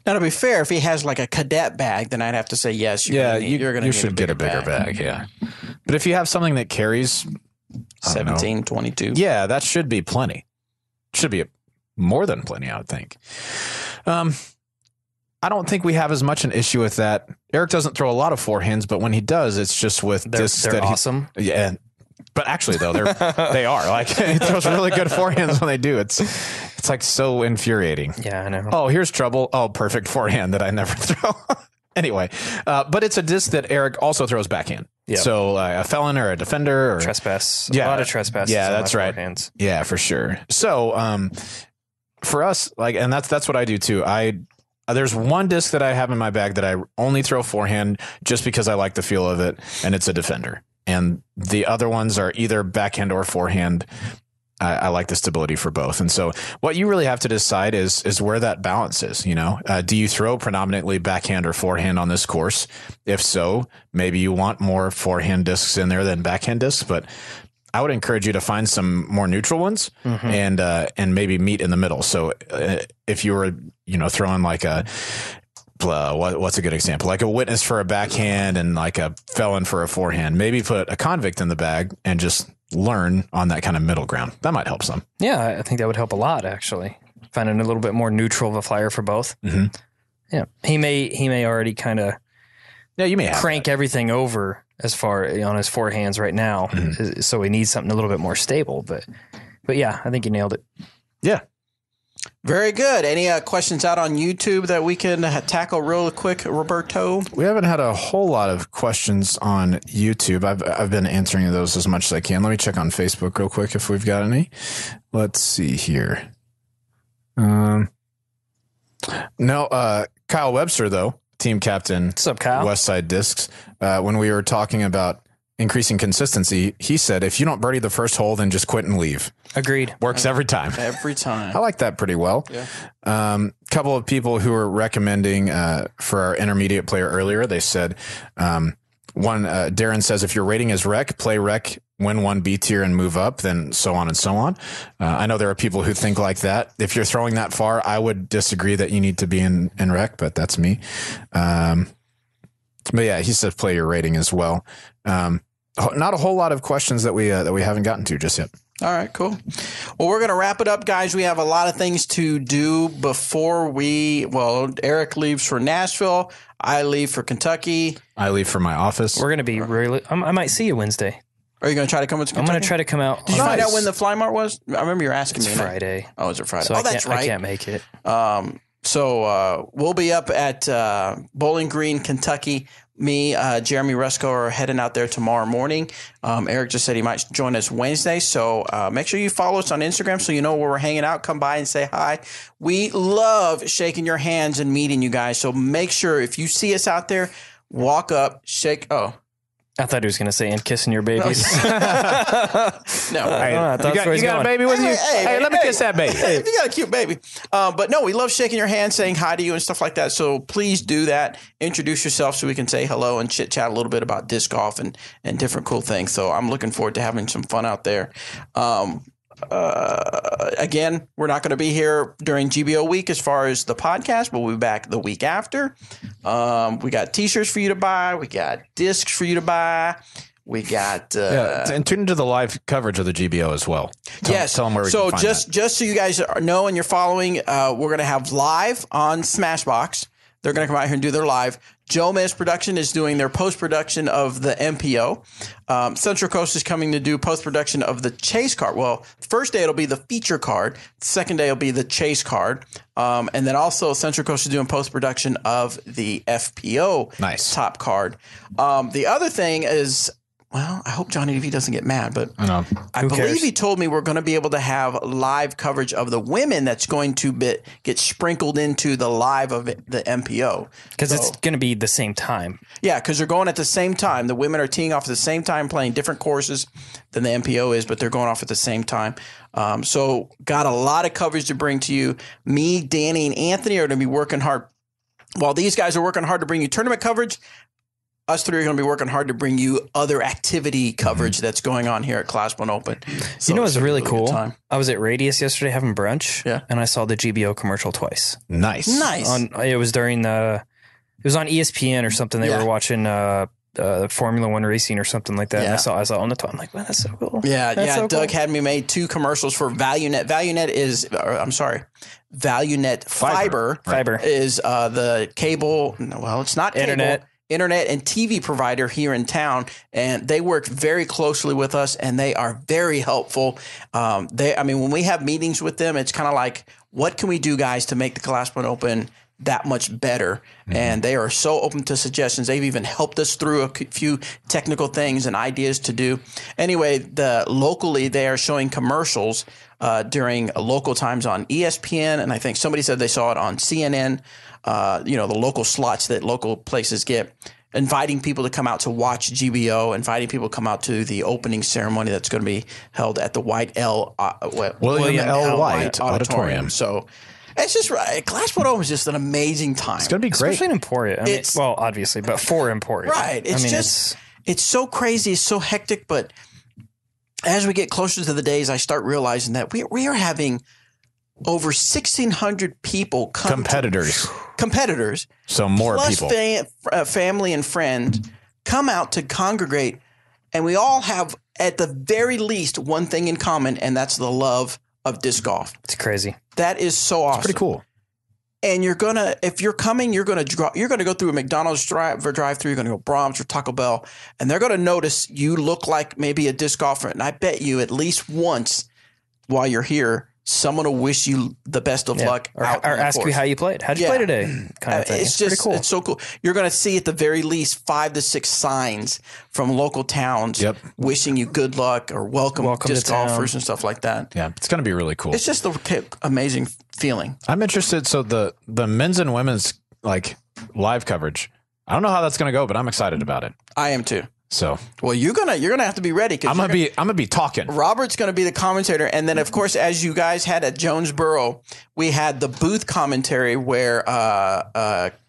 Now, to be fair, if he has like a cadet bag, then I'd have to say yes. You should get a bigger bag. Yeah, but if you have something that carries 17, 22, yeah, that should be plenty. Should be more than plenty, I would think. I don't think we have as much an issue with that. Eric doesn't throw a lot of forehands, but when he does, it's just with discs they're awesome. Yeah. But actually, though, they are. Like, he throws really good forehands when they do. It's like so infuriating. Yeah, I know. Oh, here's trouble. Oh, perfect forehand that I never throw. Anyway, but it's a disc that Eric also throws backhand. Yep. So a felon or a defender or trespass. Yeah, a lot of trespass. Yeah, that's right. Forehands. Yeah, for sure. So for us, like, and that's what I do too. There's one disc that I have in my bag that I only throw forehand just because I like the feel of it, and it's a defender. And the other ones are either backhand or forehand. I like the stability for both. And so what you really have to decide is where that balance is. You know, do you throw predominantly backhand or forehand on this course? If so, maybe you want more forehand discs in there than backhand discs, but I would encourage you to find some more neutral ones and maybe meet in the middle. So if you were, throwing like what's a good example? Like a witness for a backhand and like a felon for a forehand. Maybe put a convict in the bag and just learn on that kind of middle ground. That might help some. Yeah, I think that would help a lot, actually. Finding a little bit more neutral of a flyer for both. Mm-hmm. Yeah, he may already kind of you may crank everything over as far on his forehands right now, so he needs something a little bit more stable. But yeah, I think you nailed it. Yeah. Very good. Any questions out on YouTube that we can tackle real quick, Roberto? We haven't had a whole lot of questions on YouTube. I've been answering those as much as I can. Let me check on Facebook real quick if we've got any. Let's see here. No, Kyle Webster, though, team captain. What's up, Kyle? Westside Discs. When we were talking about increasing consistency, he said, if you don't birdie the first hole, then just quit and leave. Agreed. Works every time. Every time. I like that pretty well. Yeah. Couple of people who were recommending for our intermediate player earlier, they said, Darren says, if your rating is rec, play rec, win one B tier and move up, then so on and so on. I know there are people who think like that. If you're throwing that far, I would disagree that you need to be in rec, but that's me. But yeah, he says play your rating as well. Not a whole lot of questions that we haven't gotten to just yet. All right, cool. Well, we're going to wrap it up, guys. We have a lot of things to do before Eric leaves for Nashville. I leave for Kentucky. I leave for my office. We're going to be really, I might see you Wednesday. Are you going to try to come to Kentucky? I'm going to try to come out. Did you find out when the Fly Mart was? I remember you were asking me. It's Friday. Oh, is it Friday? So that's right. I can't make it. So we'll be up at Bowling Green, Kentucky. Me, Jeremy Rusko are heading out there tomorrow morning. Eric just said he might join us Wednesday. So make sure you follow us on Instagram so you know where we're hanging out. Come by and say hi. We love shaking your hands and meeting you guys. So make sure if you see us out there, walk up, shake. Oh. I thought he was going to say, and kissing your babies. No. You got a baby with you? Hey, let me kiss that baby. Hey, you got a cute baby. But no, we love shaking your hand, saying hi to you and stuff like that. So please do that. Introduce yourself so we can say hello and chit chat a little bit about disc golf and different cool things. So I'm looking forward to having some fun out there. Again, we're not going to be here during GBO week as far as the podcast, but we'll be back the week after. We got t-shirts for you to buy. We got discs for you to buy. We got and tune into the live coverage of the GBO as well. Tell them where we can find that. Just so you guys know and you're following, we're going to have live on Smashbox. They're going to come out here and do their live. Joe Miz Production is doing their post-production of the MPO. Central Coast is coming to do post-production of the chase card. Well, first day it'll be the feature card. Second day will be the chase card. And then also Central Coast is doing post-production of the FPO top card. The other thing is Well, I hope Johnny DV doesn't get mad, but I Who believe cares? he told me we're going to be able to have live coverage of the women that's going to get sprinkled into the live of the MPO. Because it's going to be the same time. Yeah, because they're going at the same time. The women are teeing off at the same time, playing different courses than the MPO is, but they're going off at the same time. So got a lot of coverage to bring to you. Me, Danny, and Anthony are going to be working hard. While these guys are working hard to bring you tournament coverage, us three are going to be working hard to bring you other activity coverage that's going on here at Class 1 Open. So You know what's it's a really good cool? time. I was at Radius yesterday having brunch, and I saw the GBO commercial twice. Nice. It was during it was on ESPN or something. They were watching Formula One racing or something like that. And I saw on the top. I'm like, man, that's so cool. That's so Doug cool. had me made 2 commercials for ValueNet. ValueNet Fiber. Fiber is the cable. Well, it's not cable, internet and TV provider here in town, and they work very closely with us, and they are very helpful. When we have meetings with them, it's kind of like, what can we do, guys, to make the Class 1 Open that much better? And they are so open to suggestions. They've even helped us through a few technical things and ideas to do. Anyway, locally they are showing commercials during local times on ESPN, and I think somebody said they saw it on CNN. The local slots that local places get, inviting people to come out to watch GBO, inviting people to come out to the opening ceremony that's going to be held at the William L. White Auditorium. So it's just right. Class 1 Open is just an amazing time. It's going to be great. Especially in Emporia. Obviously, but for Emporia. Right. It's so crazy. It's so hectic. But as we get closer to the days, I start realizing that we are having over 1,600 people competitors. So more plus people. Family and friends come out to congregate, and we all have, at the very least, one thing in common, and that's the love of disc golf. It's crazy. That is so awesome. It's pretty cool. And if you're coming, you're gonna go through a McDonald's drive-through. You're gonna go Brahms or Taco Bell, and they're gonna notice you look like maybe a disc golfer. And I bet you at least once while you're here, someone will wish you the best of luck, or ask you how you played. How'd you play today? Kind of thing. It's pretty just cool. It's so cool. You're going to see at the very least 5 to 6 signs from local towns wishing you good luck or welcome disc golfers and stuff like that. Yeah, it's going to be really cool. It's just an amazing feeling. I'm interested. So the men's and women's live coverage, I don't know how that's going to go, but I'm excited about it. I am too. So, well, you're gonna have to be ready. I'm gonna be talking. Robert's gonna be the commentator, and then of course, as you guys had at Jonesboro, we had the booth commentary where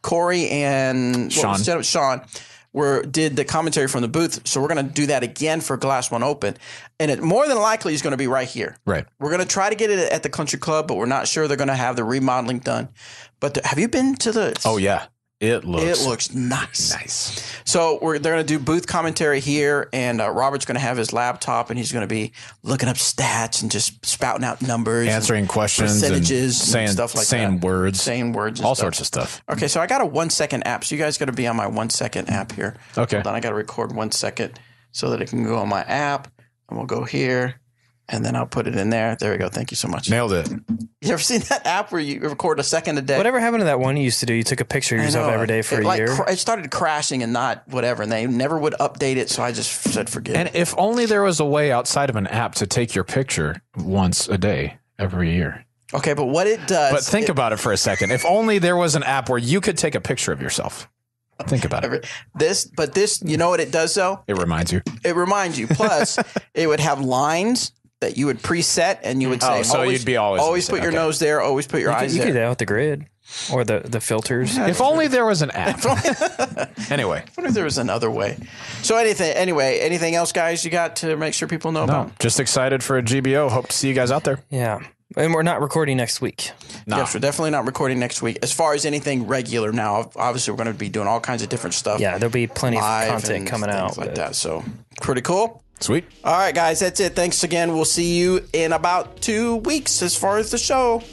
Corey and Sean did the commentary from the booth. So we're gonna do that again for Class 1 Open, and it more than likely is gonna be right here. Right. We're gonna try to get it at the Country Club, but we're not sure they're gonna have the remodeling done. But have you been to the? Oh yeah. It looks nice. So they're going to do booth commentary here, and Robert's going to have his laptop, and he's going to be looking up stats and just spouting out numbers, answering questions, percentages, and stuff like saying that. words, all stuff. sorts of stuff. Okay, so I got a 1-second app. So you guys got to be on my 1-second app here. Okay. Hold on, I got to record 1 second so that it can go on my app, and we'll go here. And then I'll put it in there. There we go. Thank you so much. Nailed it. You ever seen that app where you record a second a day? Whatever happened to that one you used to do? You took a picture of yourself every day for a year. It started crashing and not whatever, and they never would update it. So I just said forget it. And if only there was a way outside of an app to take your picture once a day every year. Okay, but what it does. But think about it for a second. If only there was an app where you could take a picture of yourself. Think about it. This, you know what it does though? It reminds you. It reminds you. Plus, it would have lines that you would preset, and you would say, so you'd be always put your nose there, always put your eyes you there. You could do that with the grid or the filters. If only there was an app. Anyway. What if there was another way? So anything else, guys, you got to make sure people know about? Just excited for a GBO. Hope to see you guys out there. Yeah. And we're not recording next week. No. Yes, we're definitely not recording next week. As far as anything regular now, obviously we're going to be doing all kinds of different stuff. Yeah, there'll be plenty of content coming out. Like that. So pretty cool. Sweet. All right, guys, that's it. Thanks again. We'll see you in about 2 weeks as far as the show.